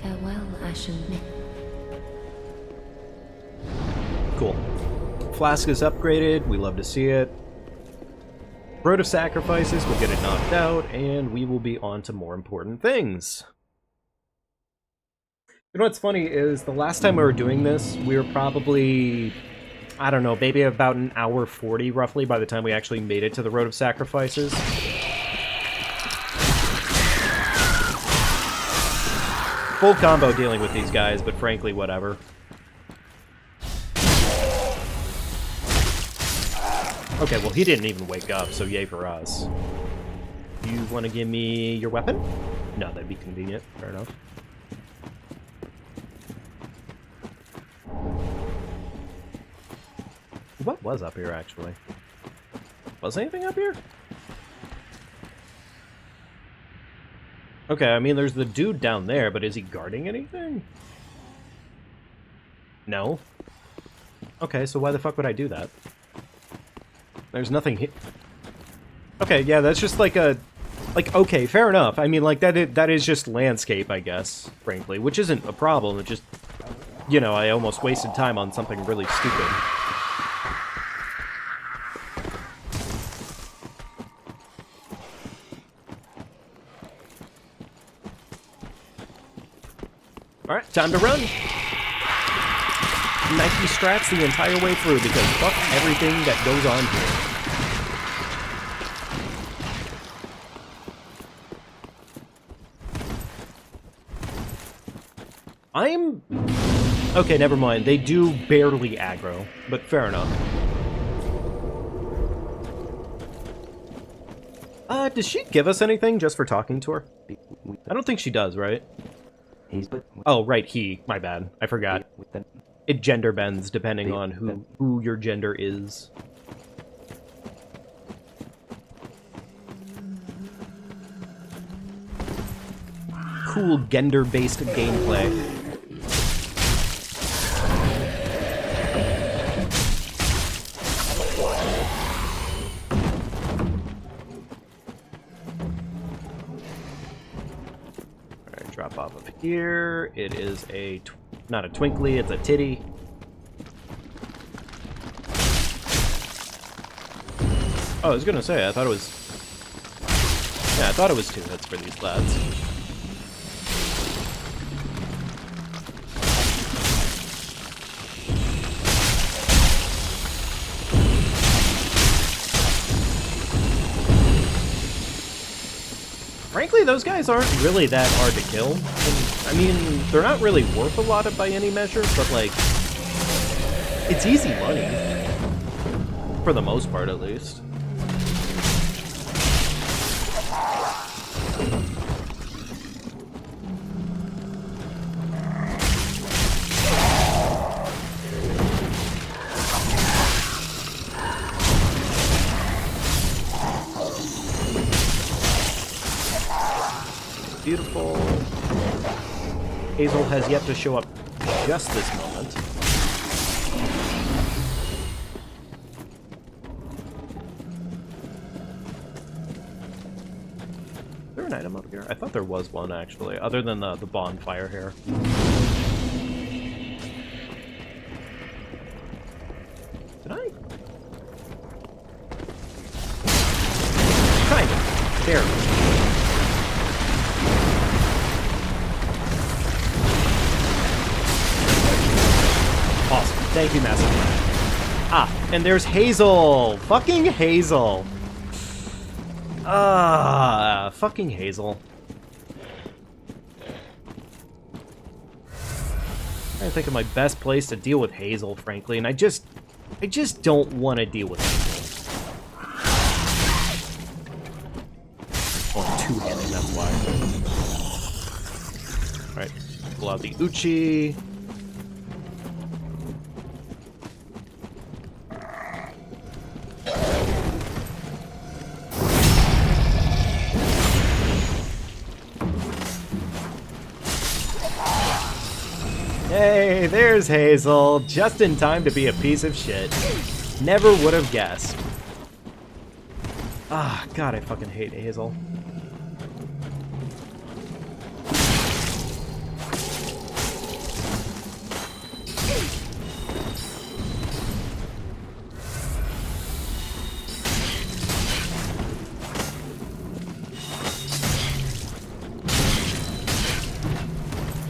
Farewell, Ashen. Cool. Flask is upgraded. We love to see it. Road of Sacrifices, we'll get it knocked out, and we will be on to more important things. You know what's funny is the last time we were doing this, we were probably, I don't know, maybe about an hour 40 roughly by the time we actually made it to the Road of Sacrifices. Full combo dealing with these guys, but frankly, whatever. Okay, well, he didn't even wake up, so yay for us. You want to give me your weapon? No, that'd be convenient. Fair enough. What was up here, actually? Was anything up here? Okay, I mean, there's the dude down there, but is he guarding anything? No. Okay, so why the fuck would I do that? There's nothing here. Okay, yeah, that's just like a... Like, okay, fair enough. I mean, like, that is just landscape, I guess, frankly. Which isn't a problem, it just... You know, I almost wasted time on something really stupid. Alright, time to run! Nike strats the entire way through, because fuck everything that goes on here. I'm... Okay, never mind. They do barely aggro, but fair enough. Does she give us anything just for talking to her? I don't think she does, right? Oh, right, he. My bad. I forgot. It gender bends depending on who your gender is. Cool gender-based gameplay. Alright, drop off of here. It is a... not a twinkly, it's a titty. Oh, I was gonna say, I thought it was... Yeah, I thought it was 2 hits for these lads. Frankly, those guys aren't really that hard to kill. And, I mean, they're not really worth a lot by any measure, but, like, it's easy money. For the most part, at least. Beautiful. Hazel has yet to show up just this moment. Is there an item up here? I thought there was one, actually, other than the bonfire here. Did I? Kind of. Barely. Awesome. Thank you, Massive Man. Ah, and there's Hazel! Fucking Hazel! Ah, fucking Hazel. I'm trying to think of my best place to deal with Hazel, frankly, and I just don't want to deal with Hazel. Oh, two-handed, that's why. Alright, pull out the Uchi. Hey, there's Hazel, just in time to be a piece of shit. Never would have guessed. Ah, God, I fucking hate Hazel.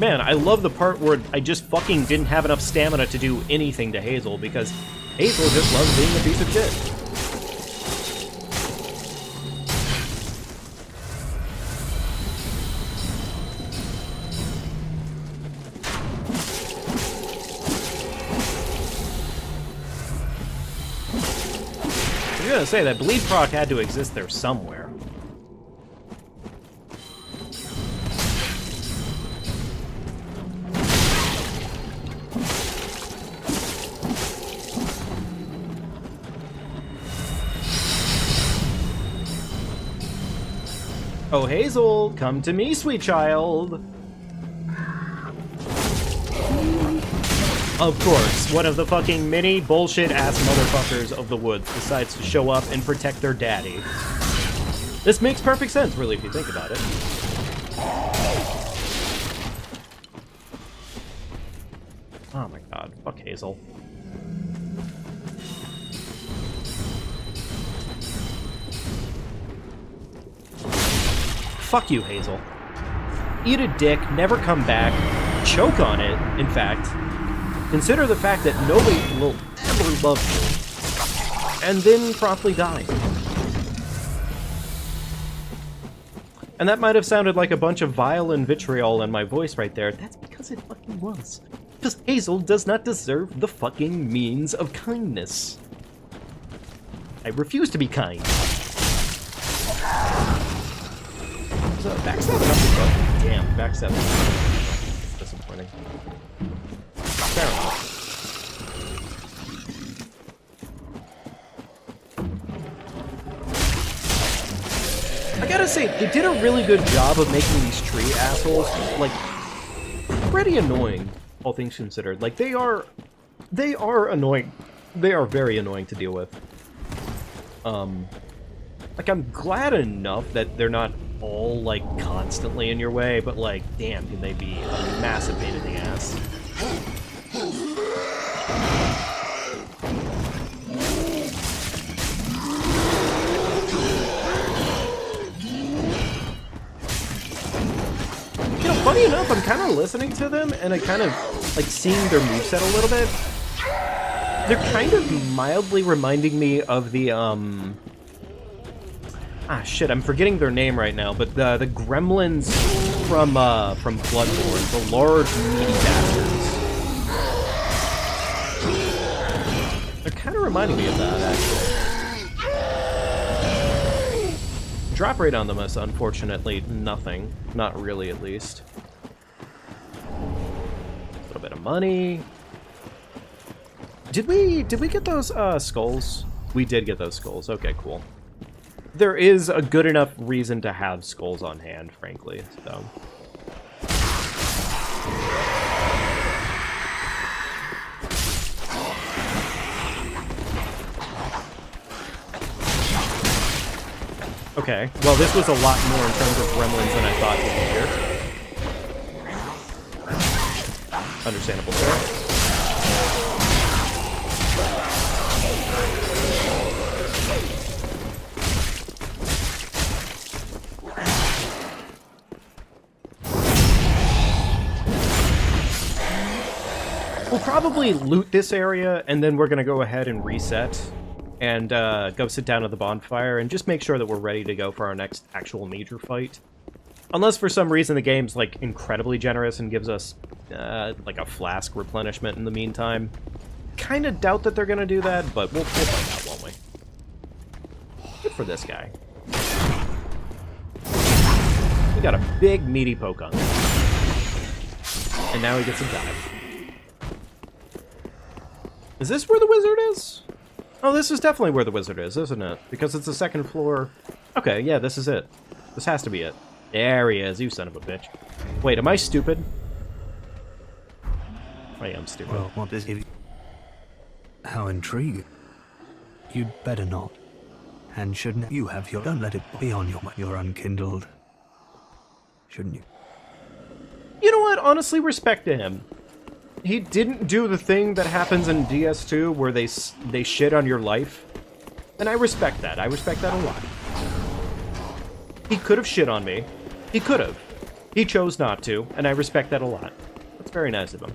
fan. I love the part where I just fucking didn't have enough stamina to do anything to Hazel, because Hazel just loves being a piece of shit. I was gonna say, that bleed proc had to exist there somewhere. Oh, Hazel, come to me, sweet child. Of course, one of the fucking mini bullshit-ass motherfuckers of the woods decides to show up and protect their daddy. This makes perfect sense, really, if you think about it. Oh my god, fuck Hazel. Fuck you, Hazel. Eat a dick, never come back, choke on it, in fact. Consider the fact that nobody will ever love you, and then promptly die. And that might have sounded like a bunch of vile and vitriol in my voice right there. That's because it fucking was. Because Hazel does not deserve the fucking means of kindness. I refuse to be kind. So, backstabbing up the butt. Damn, backstabbing. Disappointing. Fair enough. I gotta say, they did a really good job of making these tree assholes, like, pretty annoying, all things considered. Like, they are annoying. They are very annoying to deal with. Like, I'm glad enough that they're not all, like, constantly in your way, but, like, damn, can they be a massive pain in the ass. You know, funny enough, I'm kind of listening to them, and I kind of, like, seeing their moveset a little bit. They're kind of mildly reminding me of the, ah, shit, I'm forgetting their name right now, but the gremlins from Bloodborne, the large, meaty bastards. They're kind of reminding me of that, actually. Drop rate on them is, unfortunately, nothing. Not really, at least. A little bit of money. Did we get those, skulls? We did get those skulls. Okay, cool. There is a good enough reason to have skulls on hand, frankly, so. Okay, well, this was a lot more in terms of gremlins than I thought would be here. Understandable there. We'll probably loot this area, and then we're going to go ahead and reset, and go sit down at the bonfire, and just make sure that we're ready to go for our next actual major fight. Unless for some reason the game's, like, incredibly generous and gives us, like, a flask replenishment in the meantime. Kinda doubt that they're going to do that, but we'll find out, won't we? Good for this guy. We got a big, meaty poke on him. And now he gets a dive. Is this where the wizard is? Oh, this is definitely where the wizard is, isn't it? Because it's the second floor. Okay, yeah, this is it. This has to be it. There he is, you son of a bitch. Wait, am I stupid? I am stupid. Well, what does he... How intriguing. You'd better not. And shouldn't you have your... Don't let it be on your unkindled. Shouldn't you? You know what? Honestly, respect to him. He didn't do the thing that happens in DS2 where they shit on your life. And I respect that. I respect that a lot. He could have shit on me. He could have. He chose not to, and I respect that a lot. That's very nice of him.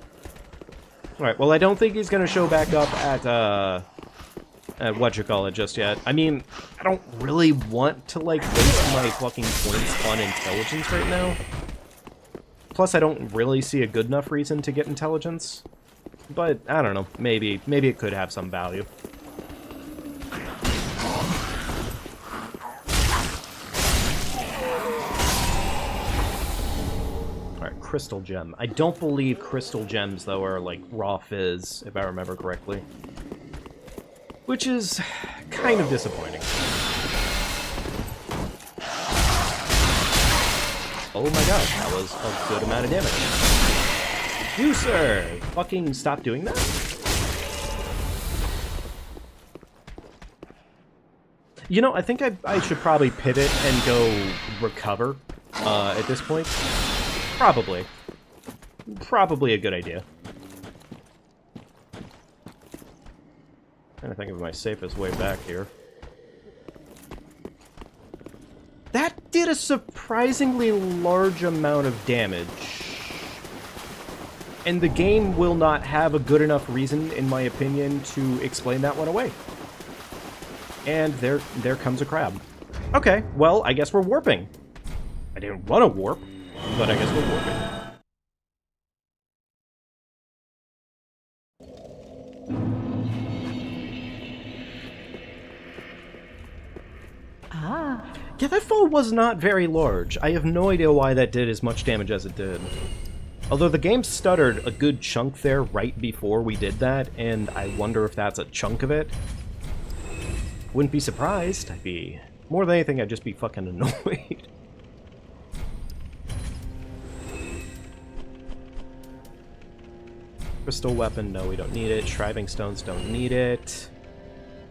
Alright, well, I don't think he's gonna show back up at whatchamacallit just yet. I mean, I don't really want to, like, waste my fucking points on intelligence right now. Plus, I don't really see a good enough reason to get intelligence. But, I don't know, maybe it could have some value. Alright, crystal gem. I don't believe crystal gems, though, are, like, raw fizz, if I remember correctly. Which is kind of disappointing. Oh my gosh, that was a good amount of damage. You, sir! Fucking stop doing that? You know, I think I should probably pivot and go recover at this point. Probably. Probably a good idea. Trying to think of my safest way back here. That did a surprisingly large amount of damage. And the game will not have a good enough reason, in my opinion, to explain that one away. And there comes a crab. Okay, well, I guess we're warping. I didn't want to warp, but I guess we're warping. Yeah, that fall was not very large. I have no idea why that did as much damage as it did. Although the game stuttered a good chunk there right before we did that, and I wonder if that's a chunk of it. Wouldn't be surprised. I'd be... More than anything, I'd just be fucking annoyed. Crystal weapon, no, we don't need it. Shriving stones, don't need it.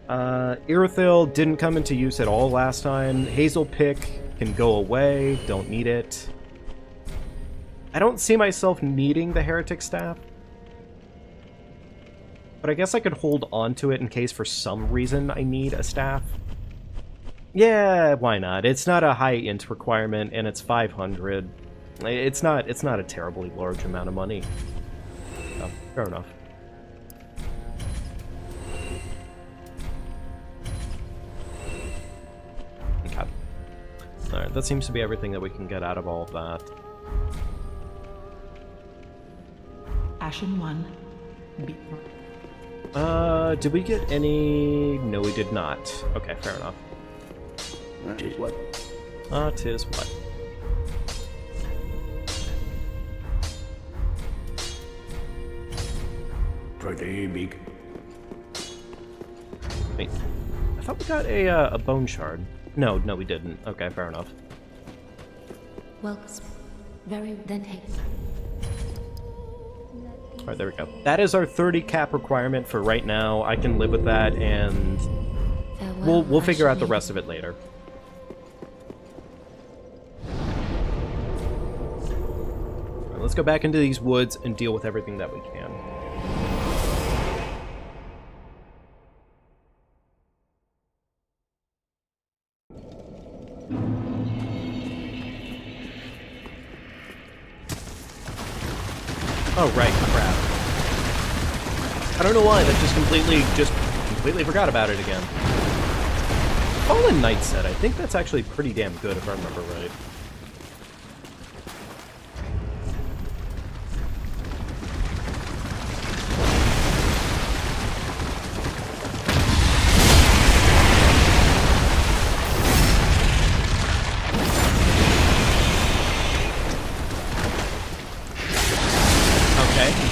Irithyll didn't come into use at all last time. Hazel Pick can go away, don't need it. I don't see myself needing the Heretic Staff. But I guess I could hold on to it in case for some reason I need a staff. Yeah, why not? It's not a high int requirement, and it's 500. It's not a terribly large amount of money. So, fair enough. Okay. Alright, that seems to be everything that we can get out of all of that. Ashen 1. B. Did we get any... No, we did not. Okay, fair enough. Tis what? Tis what? Pretty big. Wait, I thought we got a bone shard. No, we didn't. Okay, fair enough. Welcome. Very then take. Alright, there we go. That is our 30 cap requirement for right now. I can live with that, and we'll figure out the rest of it later. Alright, let's go back into these woods and deal with everything that we can. Oh, right, crap. I don't know why, that just completely forgot about it again. Fallen Knight set, I think that's actually pretty damn good if I remember right.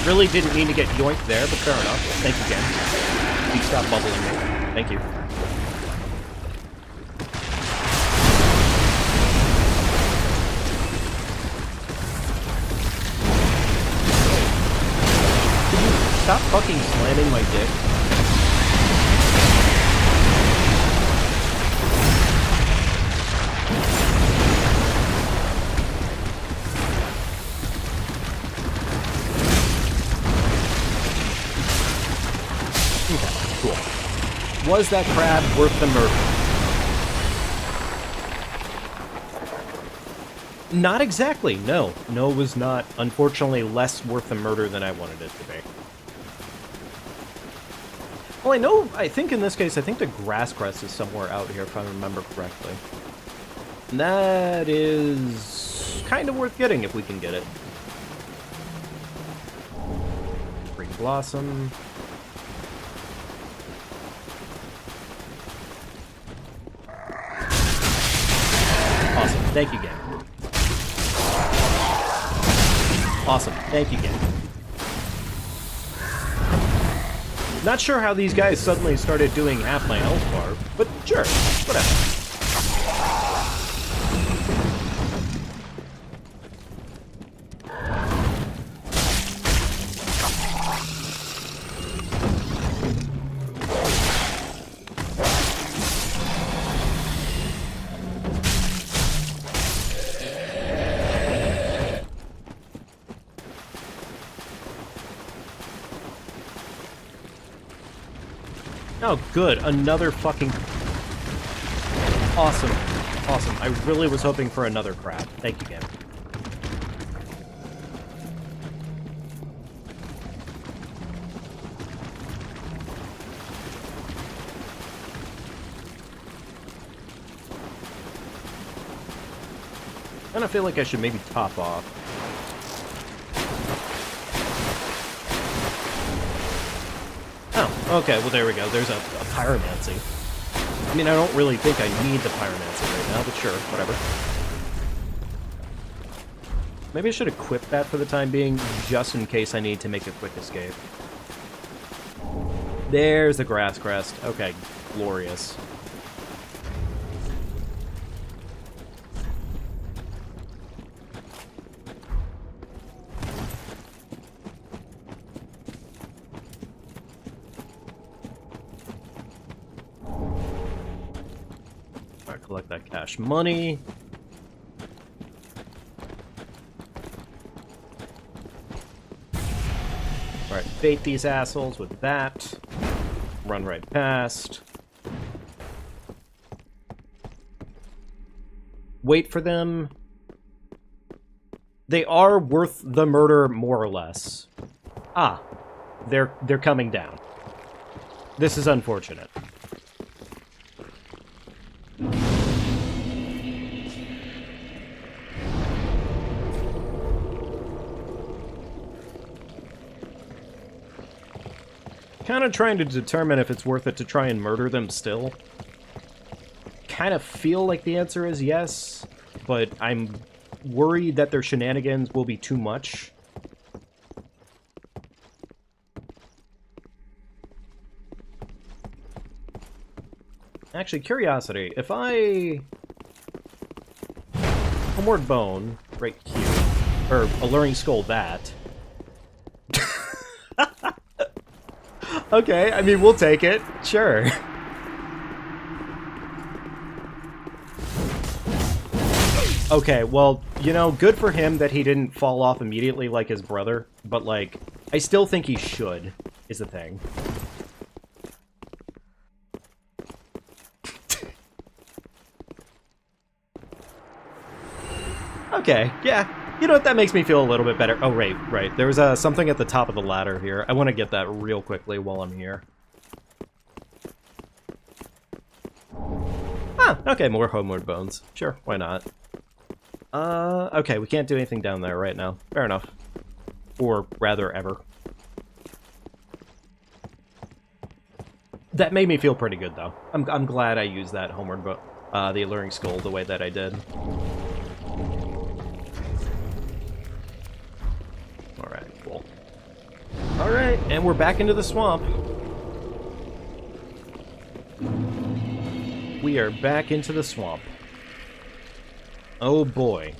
Really didn't mean to get yoinked there, but fair enough. Thank you again. Please stop bubbling me. Thank you. Can you stop fucking slamming my dick? Was that crab worth the murder? Not exactly, no. No, it was not. Unfortunately, less worth the murder than I wanted it to be. Well, I think in this case, I think the grass crest is somewhere out here, if I remember correctly. And that is kind of worth getting if we can get it. Green blossom. Awesome, thank you, game. Awesome, thank you, game. Not sure how these guys suddenly started doing half my health bar, but sure, whatever. Oh, good. Another fucking... Awesome. Awesome. I really was hoping for another crab. Thank you, game. I kind of feel like I should maybe top off. Oh, okay, well there we go. There's a pyromancy. I mean, I don't really think I need the pyromancy right now, but sure, whatever. Maybe I should equip that for the time being, just in case I need to make a quick escape. There's the grass crest. Okay, glorious. Collect that cash money. Alright, bait these assholes with that. Run right past. Wait for them. They are worth the murder, more or less. Ah, they're coming down. This is unfortunate. Kind of trying to determine if it's worth it to try and murder them still. Kind of feel like the answer is yes, but I'm worried that their shenanigans will be too much. Actually, curiosity, if I... Homeward Bone, right here, or Alluring Skull that... Okay, I mean, we'll take it. Sure. Okay, well, you know, good for him that he didn't fall off immediately like his brother, but, like, I still think he should, is the thing. Okay, yeah. You know what, that makes me feel a little bit better. Oh, right. There was something at the top of the ladder here. I want to get that real quickly while I'm here. Ah, okay, more homeward bones. Sure, why not? Okay, we can't do anything down there right now. Fair enough. Or rather, ever. That made me feel pretty good, though. I'm glad I used that homeward the Alluring Skull the way that I did. Alright, and we're back into the swamp. We are back into the swamp. Oh boy.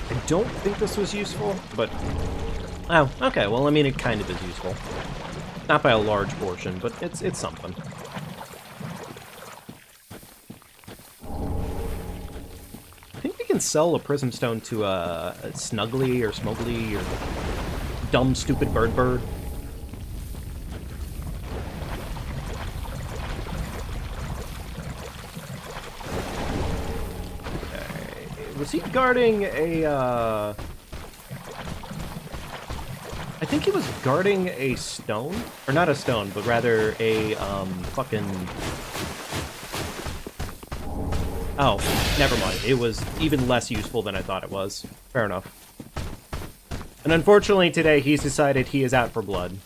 I don't think this was useful, but... Oh, okay, well, I mean, it kind of is useful. Not by a large portion, but it's something. Sell a prism stone to a Snuggly or Smogly or dumb stupid bird. Was he guarding a, I think he was guarding a stone? Or not a stone, but rather a, fucking... Oh, never mind. It was even less useful than I thought it was. Fair enough. And unfortunately today, he's decided he is out for blood.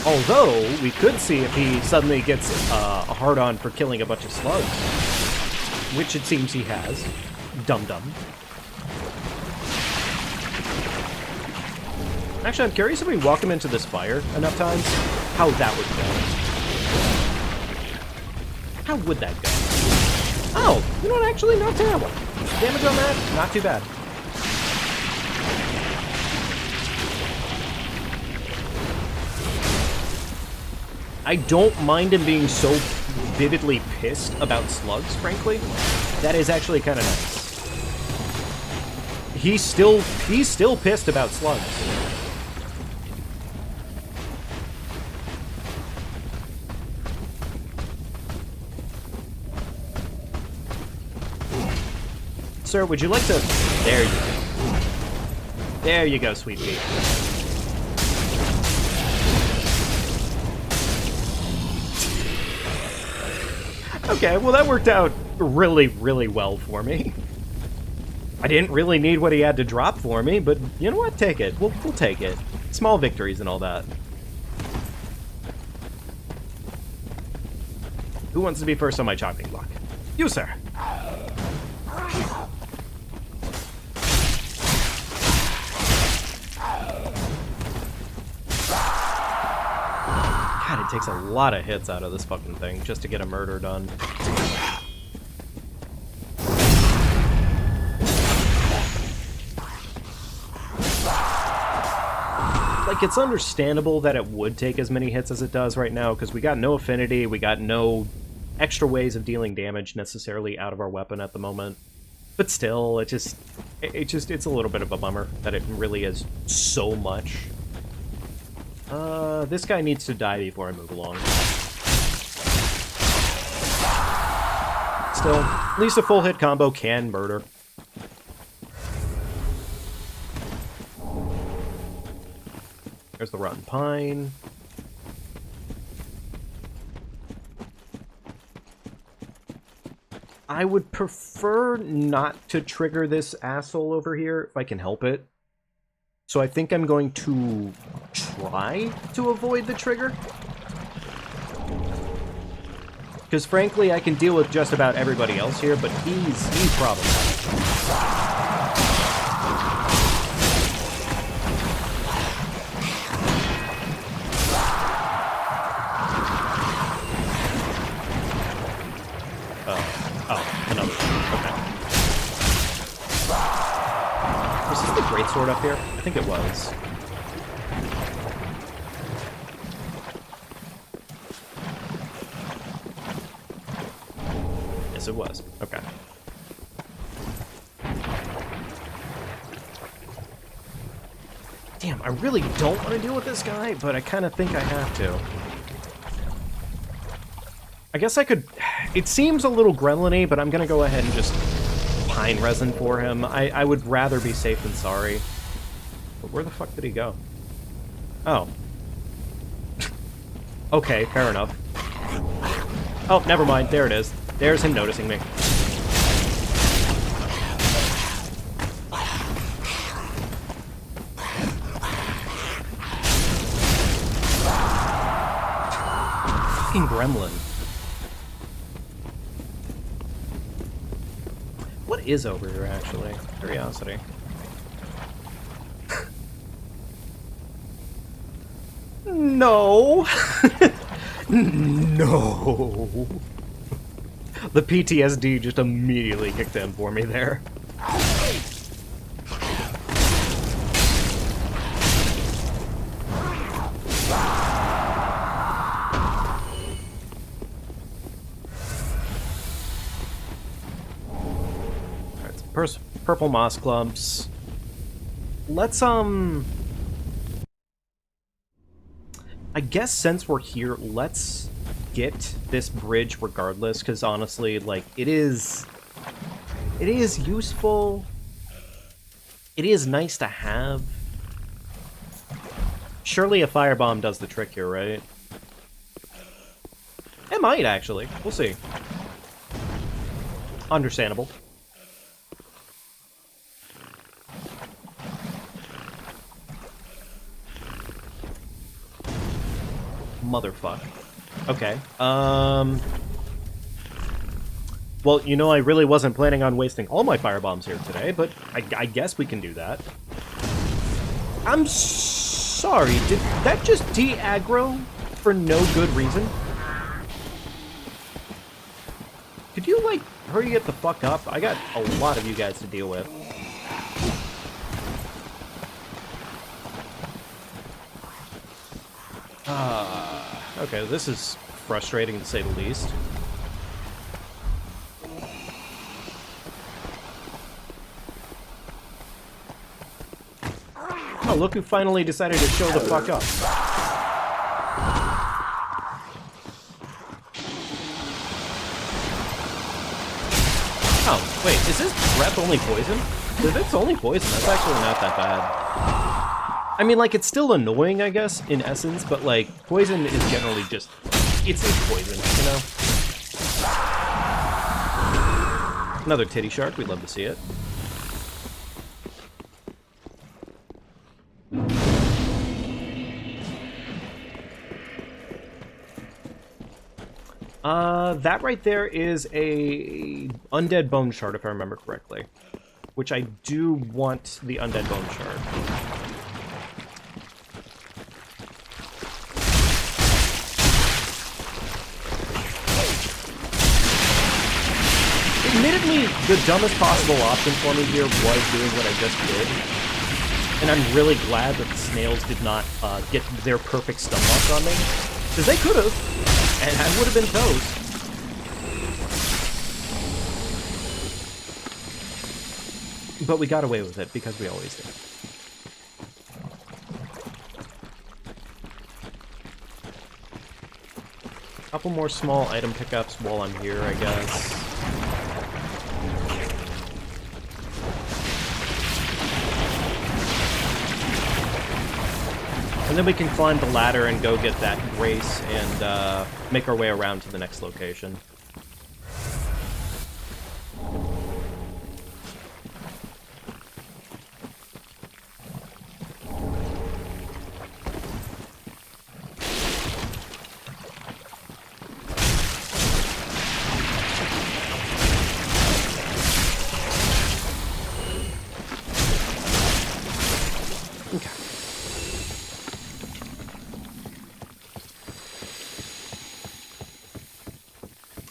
Although, we could see if he suddenly gets a hard-on for killing a bunch of slugs. Which it seems he has. Dum-dum. Actually, I'm curious if we walk him into this fire enough times, how that would go. How would that go? Oh, you know what, actually, not terrible. Damage on that, not too bad. I don't mind him being so vividly pissed about slugs, frankly. That is actually kind of nice. He's still pissed about slugs. Sir, would you like to... There you go. There you go, sweet pea. Okay, well that worked out really, really well for me. I didn't really need what he had to drop for me, but you know what? Take it. We'll take it. Small victories and all that. Who wants to be first on my chopping block? You, sir. God, it takes a lot of hits out of this fucking thing just to get a murder done. Like, it's understandable that it would take as many hits as it does right now, because we got no affinity, we got no extra ways of dealing damage necessarily out of our weapon at the moment. But still, it's a little bit of a bummer that it really is so much. This guy needs to die before I move along. Still, at least a full hit combo can murder. There's the rotten pine. I would prefer not to trigger this asshole over here if I can help it. So I think I'm going to try to avoid the trigger. Because frankly, I can deal with just about everybody else here, but he's problematic. Sword up here? I think it was. Yes, it was. Okay. Damn, I really don't want to deal with this guy, but I kind of think I have to. I guess I could... It seems a little gremlin-y, but I'm going to go ahead and just... pine resin for him. I would rather be safe than sorry. But where the fuck did he go? Oh. Okay, fair enough. Oh, never mind. There it is. There's him noticing me. Fucking gremlin. What is over here, actually? Curiosity. No! No! The PTSD just immediately kicked in for me there. Purple moss clumps. Let's, I guess since we're here, let's get this bridge regardless, because honestly, like, it is useful. It is nice to have. Surely a firebomb does the trick here, right? It might, actually. We'll see. Understandable. Motherfuck. Okay. Well, you know, I really wasn't planning on wasting all my firebombs here today, but I guess we can do that. I'm sorry, did that just de-aggro for no good reason? Could you, like, hurry get the fuck up? I got a lot of you guys to deal with. Okay, this is frustrating to say the least. Oh, look who finally decided to show the fuck up. Oh, wait, is this breath only poison? If it's only poison, that's actually not that bad. I mean, like, it's still annoying, I guess, in essence, but, like, poison is generally just... It's poison, you know? Another titty shark, we'd love to see it. That right there is a undead bone shard, if I remember correctly. Which I do want the undead bone shard. Admittedly, the dumbest possible option for me here was doing what I just did. And I'm really glad that the snails did not get their perfect stun lock on me. Because they could have, and I would have been toast. But we got away with it, because we always did. Couple more small item pickups while I'm here, I guess. And then we can climb the ladder and go get that grace and make our way around to the next location.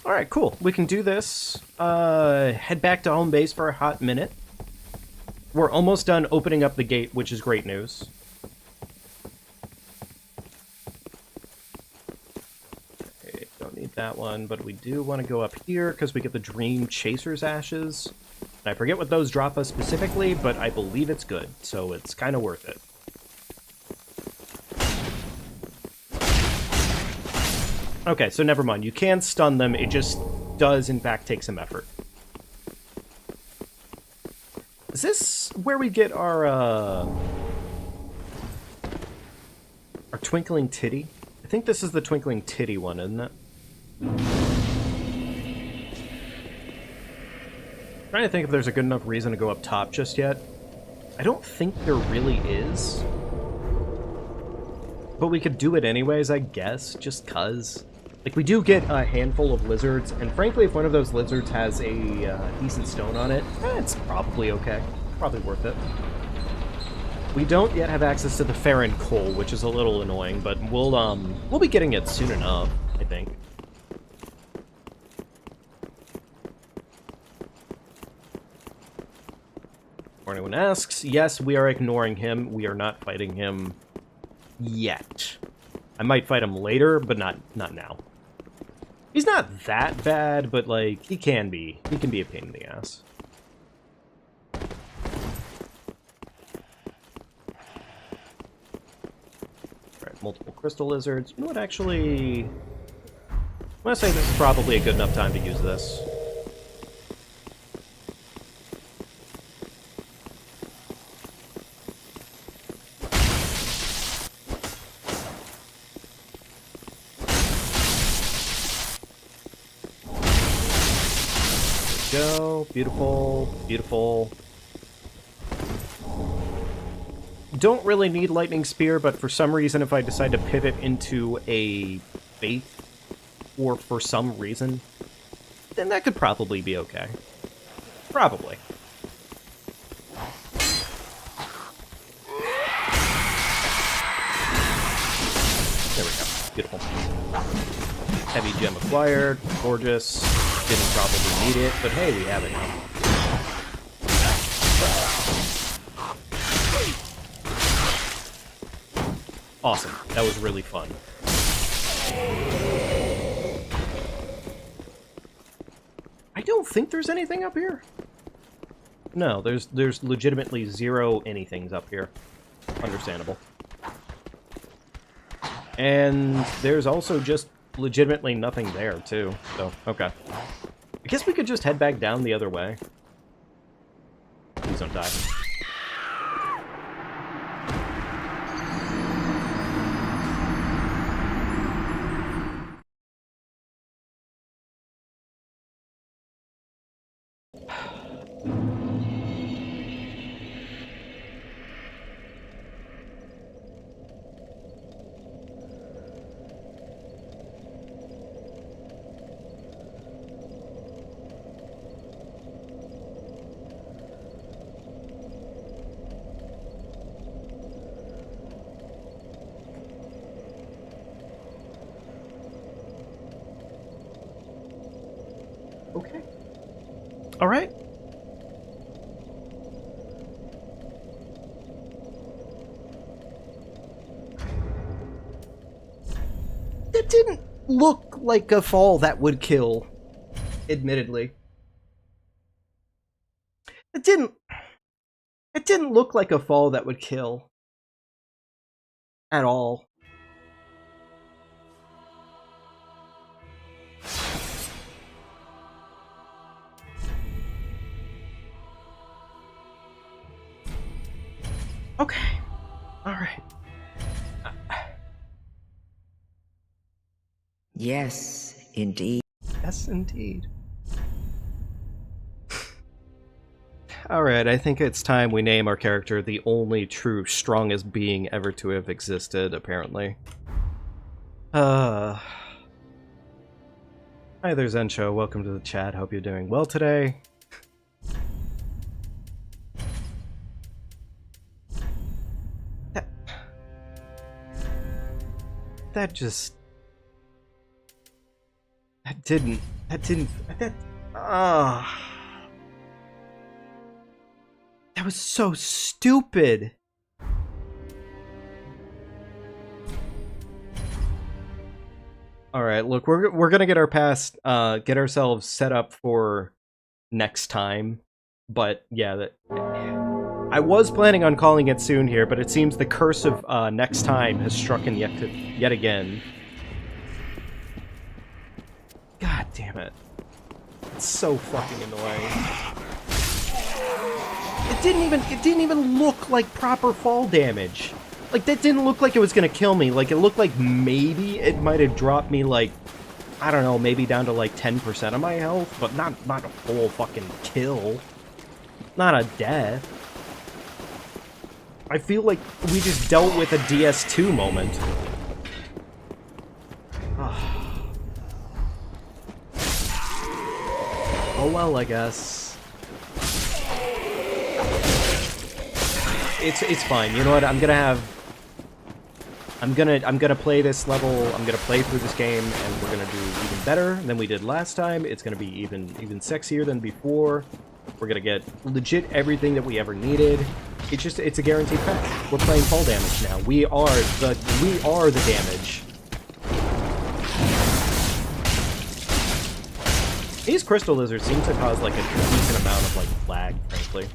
Alright, cool. We can do this. Head back to home base for a hot minute. We're almost done opening up the gate, which is great news. Okay, don't need that one, but we do want to go up here because we get the Dream Chaser's Ashes. And I forget what those drop us specifically, but I believe it's good, so it's kind of worth it. Okay, so never mind. You can stun them. It just does, in fact, take some effort. Is this where we get our Twinkling Titty? I think this is the Twinkling Titty one, isn't it? Trying to think if there's a good enough reason to go up top just yet. I don't think there really is. But we could do it anyways, I guess, just 'cause. Like, we do get a handful of lizards, and frankly, if one of those lizards has a decent stone on it, it's probably okay. Probably worth it. We don't yet have access to the Farron Coal, which is a little annoying, but we'll be getting it soon enough, I think. Before anyone asks, yes, we are ignoring him. We are not fighting him yet. I might fight him later, but not now. He's not that bad, but, like, he can be. He can be a pain in the ass. Alright, multiple crystal lizards. You know what, actually... I'm gonna say this is probably a good enough time to use this. There we go. Beautiful, beautiful. Don't really need Lightning Spear, but for some reason if I decide to pivot into a Faith, or for some reason, then that could probably be okay. Probably. There we go. Beautiful. Heavy gem acquired. Gorgeous. Didn't probably need it, but hey, we have it now. Awesome. That was really fun. I don't think there's anything up here. No, there's legitimately zero anythings up here. Understandable. And there's also just legitimately nothing there, too. So, okay. I guess we could just head back down the other way. Please don't die. Okay. All right. That didn't look like a fall that would kill, admittedly. It didn't look like a fall that would kill. At all. Okay. Alright. Yes, indeed. Yes, indeed. Alright, I think it's time we name our character the only true strongest being ever to have existed, apparently. Hi there, Zensho. Welcome to the chat. Hope you're doing well today. That just... That didn't... That was so stupid! Alright, look, we're gonna get our get ourselves set up for next time. But, yeah, I was planning on calling it soon here, but it seems the curse of next time has struck in yet again. God damn it. It's so fucking annoying. It didn't even look like proper fall damage. Like, that didn't look like it was gonna kill me. Like, it looked like maybe it might have dropped me, like, I don't know, maybe down to like 10% of my health, but not a full fucking kill. Not a death. I feel like we just dealt with a DS2 moment. Oh well, I guess. It's fine. You know what? I'm gonna play this level. I'm gonna play through this game, and we're gonna do even better than we did last time. It's gonna be even sexier than before. We're gonna get legit everything that we ever needed. It's a guaranteed fact. We're playing fall damage now. We are the damage. These crystal lizards seem to cause like a decent amount of like lag, frankly.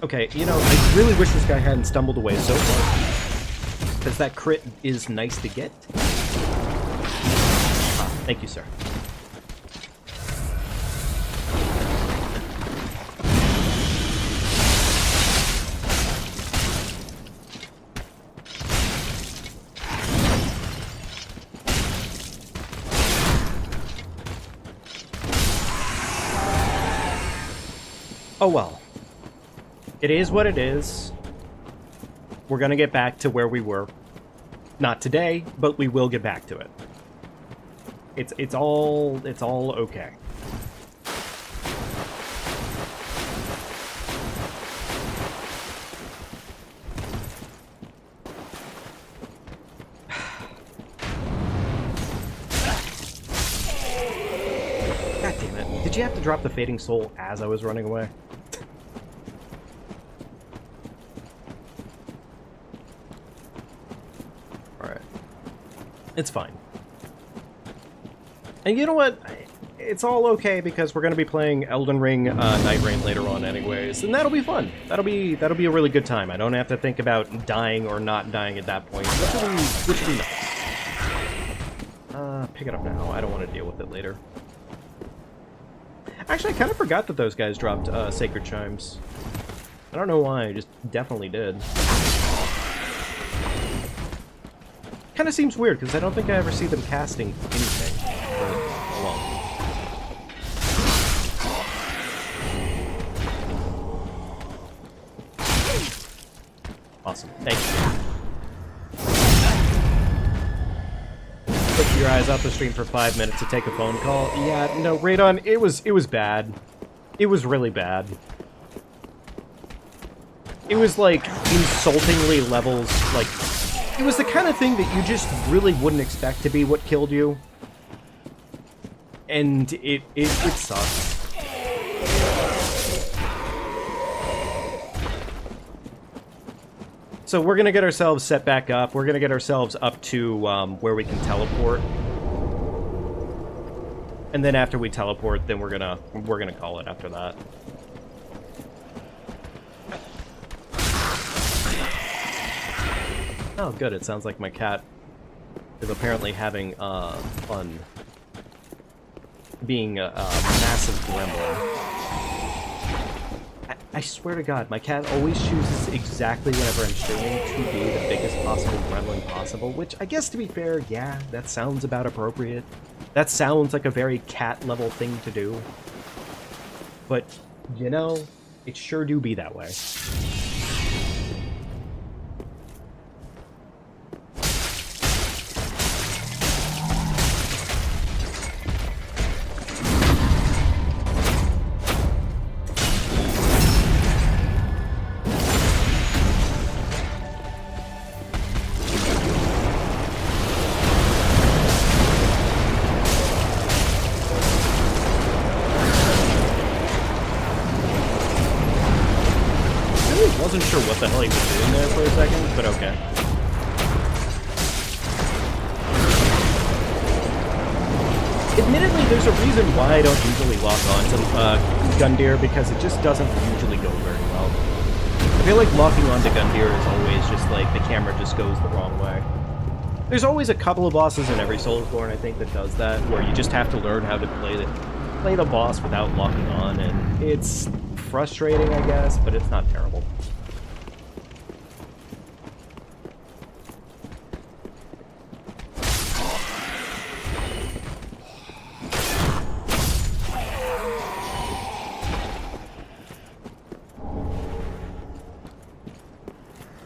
Okay, you know, I really wish this guy hadn't stumbled away so far. Because that crit is nice to get. Ah, thank you, sir. Oh well. It is what it is. We're gonna get back to where we were. Not today, but we will get back to it. It's all okay. God damn it. Did you have to drop the Fading Soul as I was running away? It's fine. And you know what? It's all okay because we're going to be playing Elden Ring Night Rain later on anyways, and that'll be fun. That'll be a really good time. I don't have to think about dying or not dying at that point, which will be nice. Pick it up now. I don't want to deal with it later. Actually, I kind of forgot that those guys dropped Sacred Chimes. I don't know why, I just definitely did. Kind of seems weird, because I don't think I ever see them casting anything for long. Awesome. Thank you. Put your eyes off the stream for 5 minutes to take a phone call. Yeah, no, Radon, it was bad. It was really bad. It was, like, insultingly levels, like... It was the kind of thing that you just really wouldn't expect to be what killed you. And it sucks. So we're gonna get ourselves set back up. We're gonna get ourselves up to where we can teleport. And then after we teleport, then we're gonna call it after that. Oh, good. It sounds like my cat is apparently having fun being a massive gremlin. I swear to God, my cat always chooses exactly whenever I'm streaming to be the biggest possible gremlin possible, which I guess, to be fair, yeah, that sounds about appropriate. That sounds like a very cat-level thing to do. But, you know, it sure do be that way. Wasn't sure what the hell he was doing there for a second, but okay. Admittedly, there's a reason why I don't usually lock on to Gundyr, because it just doesn't usually go very well. I feel like locking on to Gundyr is always just like the camera just goes the wrong way. There's always a couple of bosses in every Soulsborne, I think, that does that, where you just have to learn how to play the boss without locking on, and it's frustrating, I guess, but it's not terrible.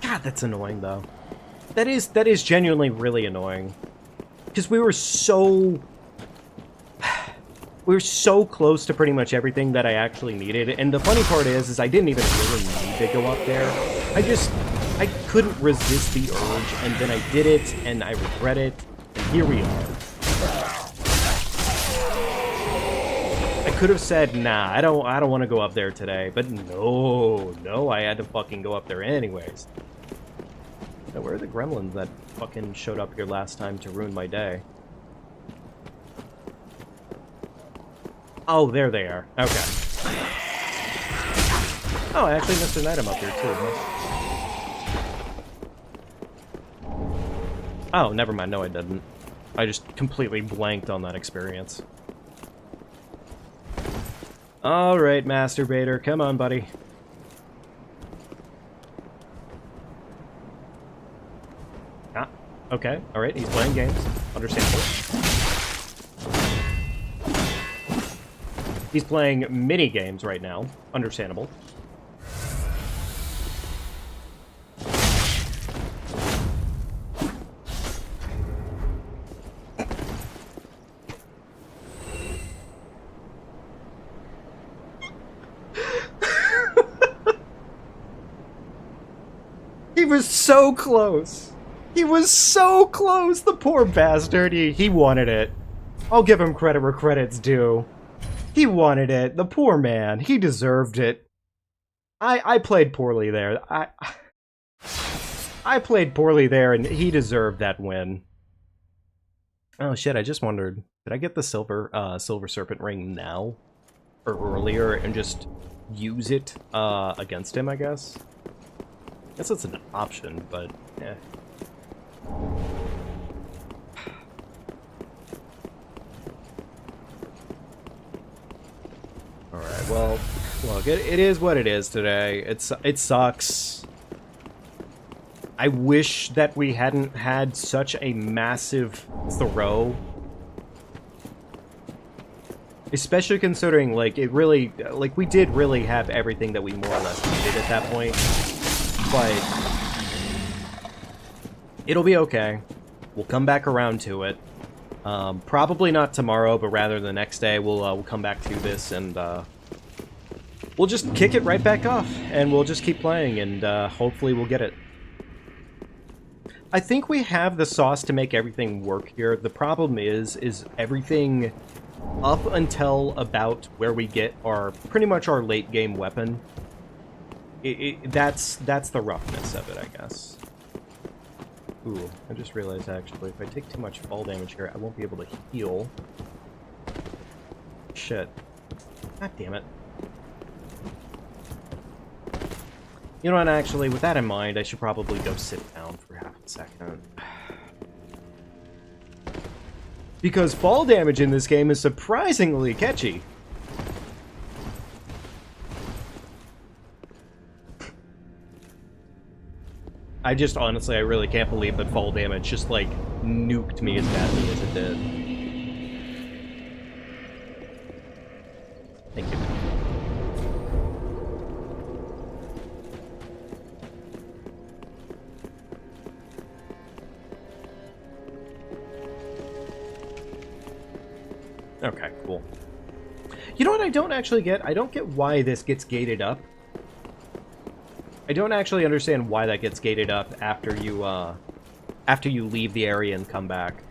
God, that's annoying, though. That is genuinely really annoying. Because we were so close to pretty much everything that I actually needed, and the funny part is I didn't even really need to go up there. I couldn't resist the urge, and then I did it, and I regret it, and here we are. I could have said, nah, I don't want to go up there today, but no, I had to fucking go up there anyways. Now, where are the gremlins that fucking showed up here last time to ruin my day? Oh, there they are. Okay. Oh, I actually missed an item up here too, huh? Oh, never mind. No, I didn't. I just completely blanked on that experience. Alright, Masturbator. Come on, buddy. Ah, okay. Alright, he's playing games. Understandable. He's playing mini games right now. Understandable. He was so close. He was so close. The poor bastard. He wanted it. I'll give him credit where credit's due. He wanted it. The poor man. He deserved it. I played poorly there. I played poorly there, and he deserved that win. Oh shit! I just wondered, did I get the silver serpent ring now or earlier and just use it against him? I guess. I guess it's an option, but yeah. Alright, well, look, it is what it is today. It sucks. I wish that we hadn't had such a massive throw. Especially considering, like, it really, like, we did really have everything that we more or less needed at that point. But it'll be okay. We'll come back around to it. Probably not tomorrow, but rather the next day we'll come back to this and we'll just kick it right back off, and we'll just keep playing, and hopefully we'll get it. I think we have the sauce to make everything work here. The problem is everything up until about where we get our pretty much our late game weapon. That's the roughness of it, I guess. Ooh, I just realized actually if I take too much fall damage here, I won't be able to heal. Shit. God damn it. You know what, actually, with that in mind, I should probably go sit down for half a second. Because fall damage in this game is surprisingly catchy. I just, honestly, I really can't believe that fall damage just, like, nuked me as badly as it did. Thank you. Okay, cool. You know what I don't actually get? I don't get why this gets gated up. I don't actually understand why that gets gated up after you leave the area and come back.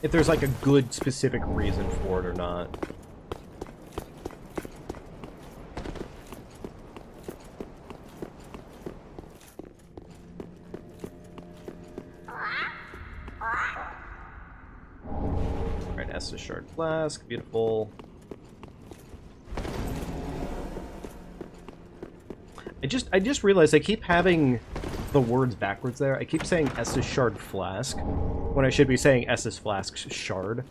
If there's like a good specific reason for it or not. Alright, Estus Shard Flask, beautiful. I just realized I keep having the words backwards there. I keep saying Estus Shard Flask when I should be saying Estus Flask Shard.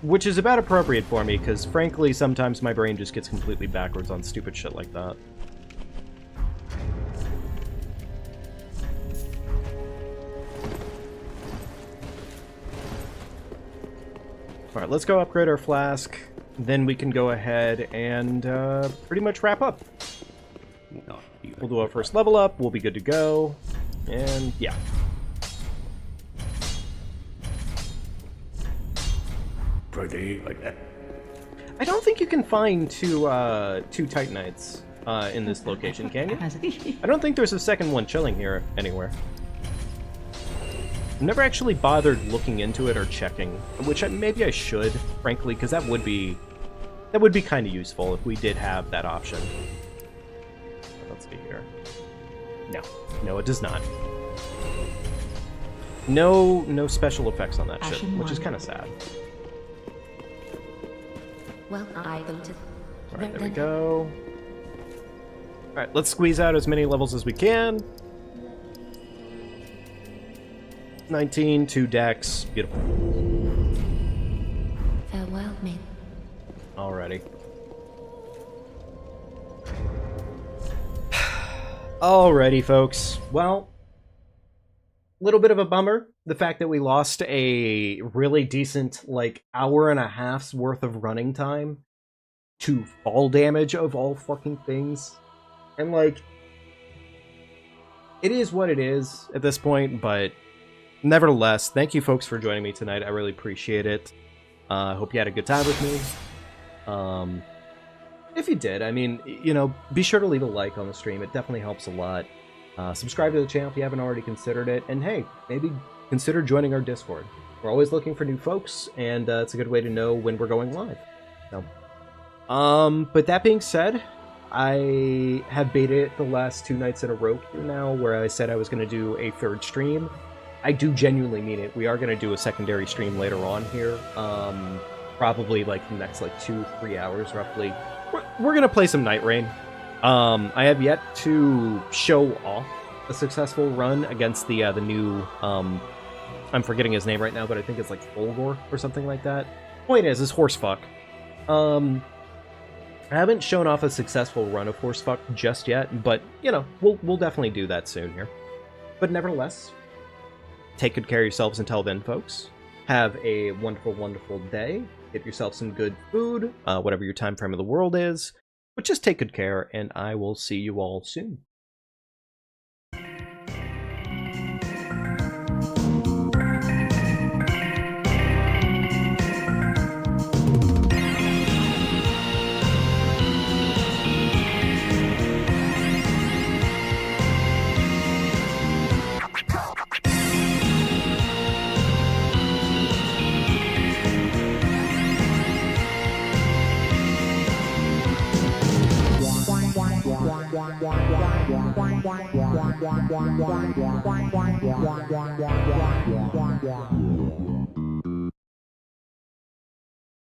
Which is about appropriate for me, because frankly, sometimes my brain just gets completely backwards on stupid shit like that. Alright, let's go upgrade our flask. Then we can go ahead and pretty much wrap up. We'll do our first level up, we'll be good to go, and yeah. Pretty like that. I don't think you can find two Titanites in this location, can you? I don't think there's a second one chilling here anywhere. I've never actually bothered looking into it or checking, which maybe I should, frankly, because that would be kind of useful if we did have that option. Let's see here. No, it does not. No special effects on that shit, which is kind of sad. Well, I voted. Alright, there we go. Alright, let's squeeze out as many levels as we can. 19, 2 decks. Beautiful. Farewell, maiden. Alrighty. Alrighty, folks. Well, little bit of a bummer. The fact that we lost a really decent, like, hour and a half's worth of running time to fall damage of all fucking things. And, like, it is what it is at this point, but nevertheless, thank you folks for joining me tonight. I really appreciate it. I hope you had a good time with me. If you did, I mean, you know, be sure to leave a like on the stream. It definitely helps a lot. Subscribe to the channel if you haven't already considered it. And hey, maybe consider joining our Discord. We're always looking for new folks, and it's a good way to know when we're going live. So, but that being said, I have baited it the last 2 nights in a row here now, where I said I was going to do a 3rd stream. I do genuinely mean it. We are going to do a secondary stream later on here. Probably like the next like 2-3 hours roughly. We're going to play some Night Rain. I have yet to show off a successful run against the new, I'm forgetting his name right now, but I think it's like Fulgor or something like that. Point is Horsefuck. I haven't shown off a successful run of Horsefuck just yet, but, you know, we'll definitely do that soon here. But nevertheless, take good care of yourselves until then, folks. Have a wonderful, wonderful day. Get yourself some good food, whatever your time frame of the world is. But just take good care, and I will see you all soon. Yeah.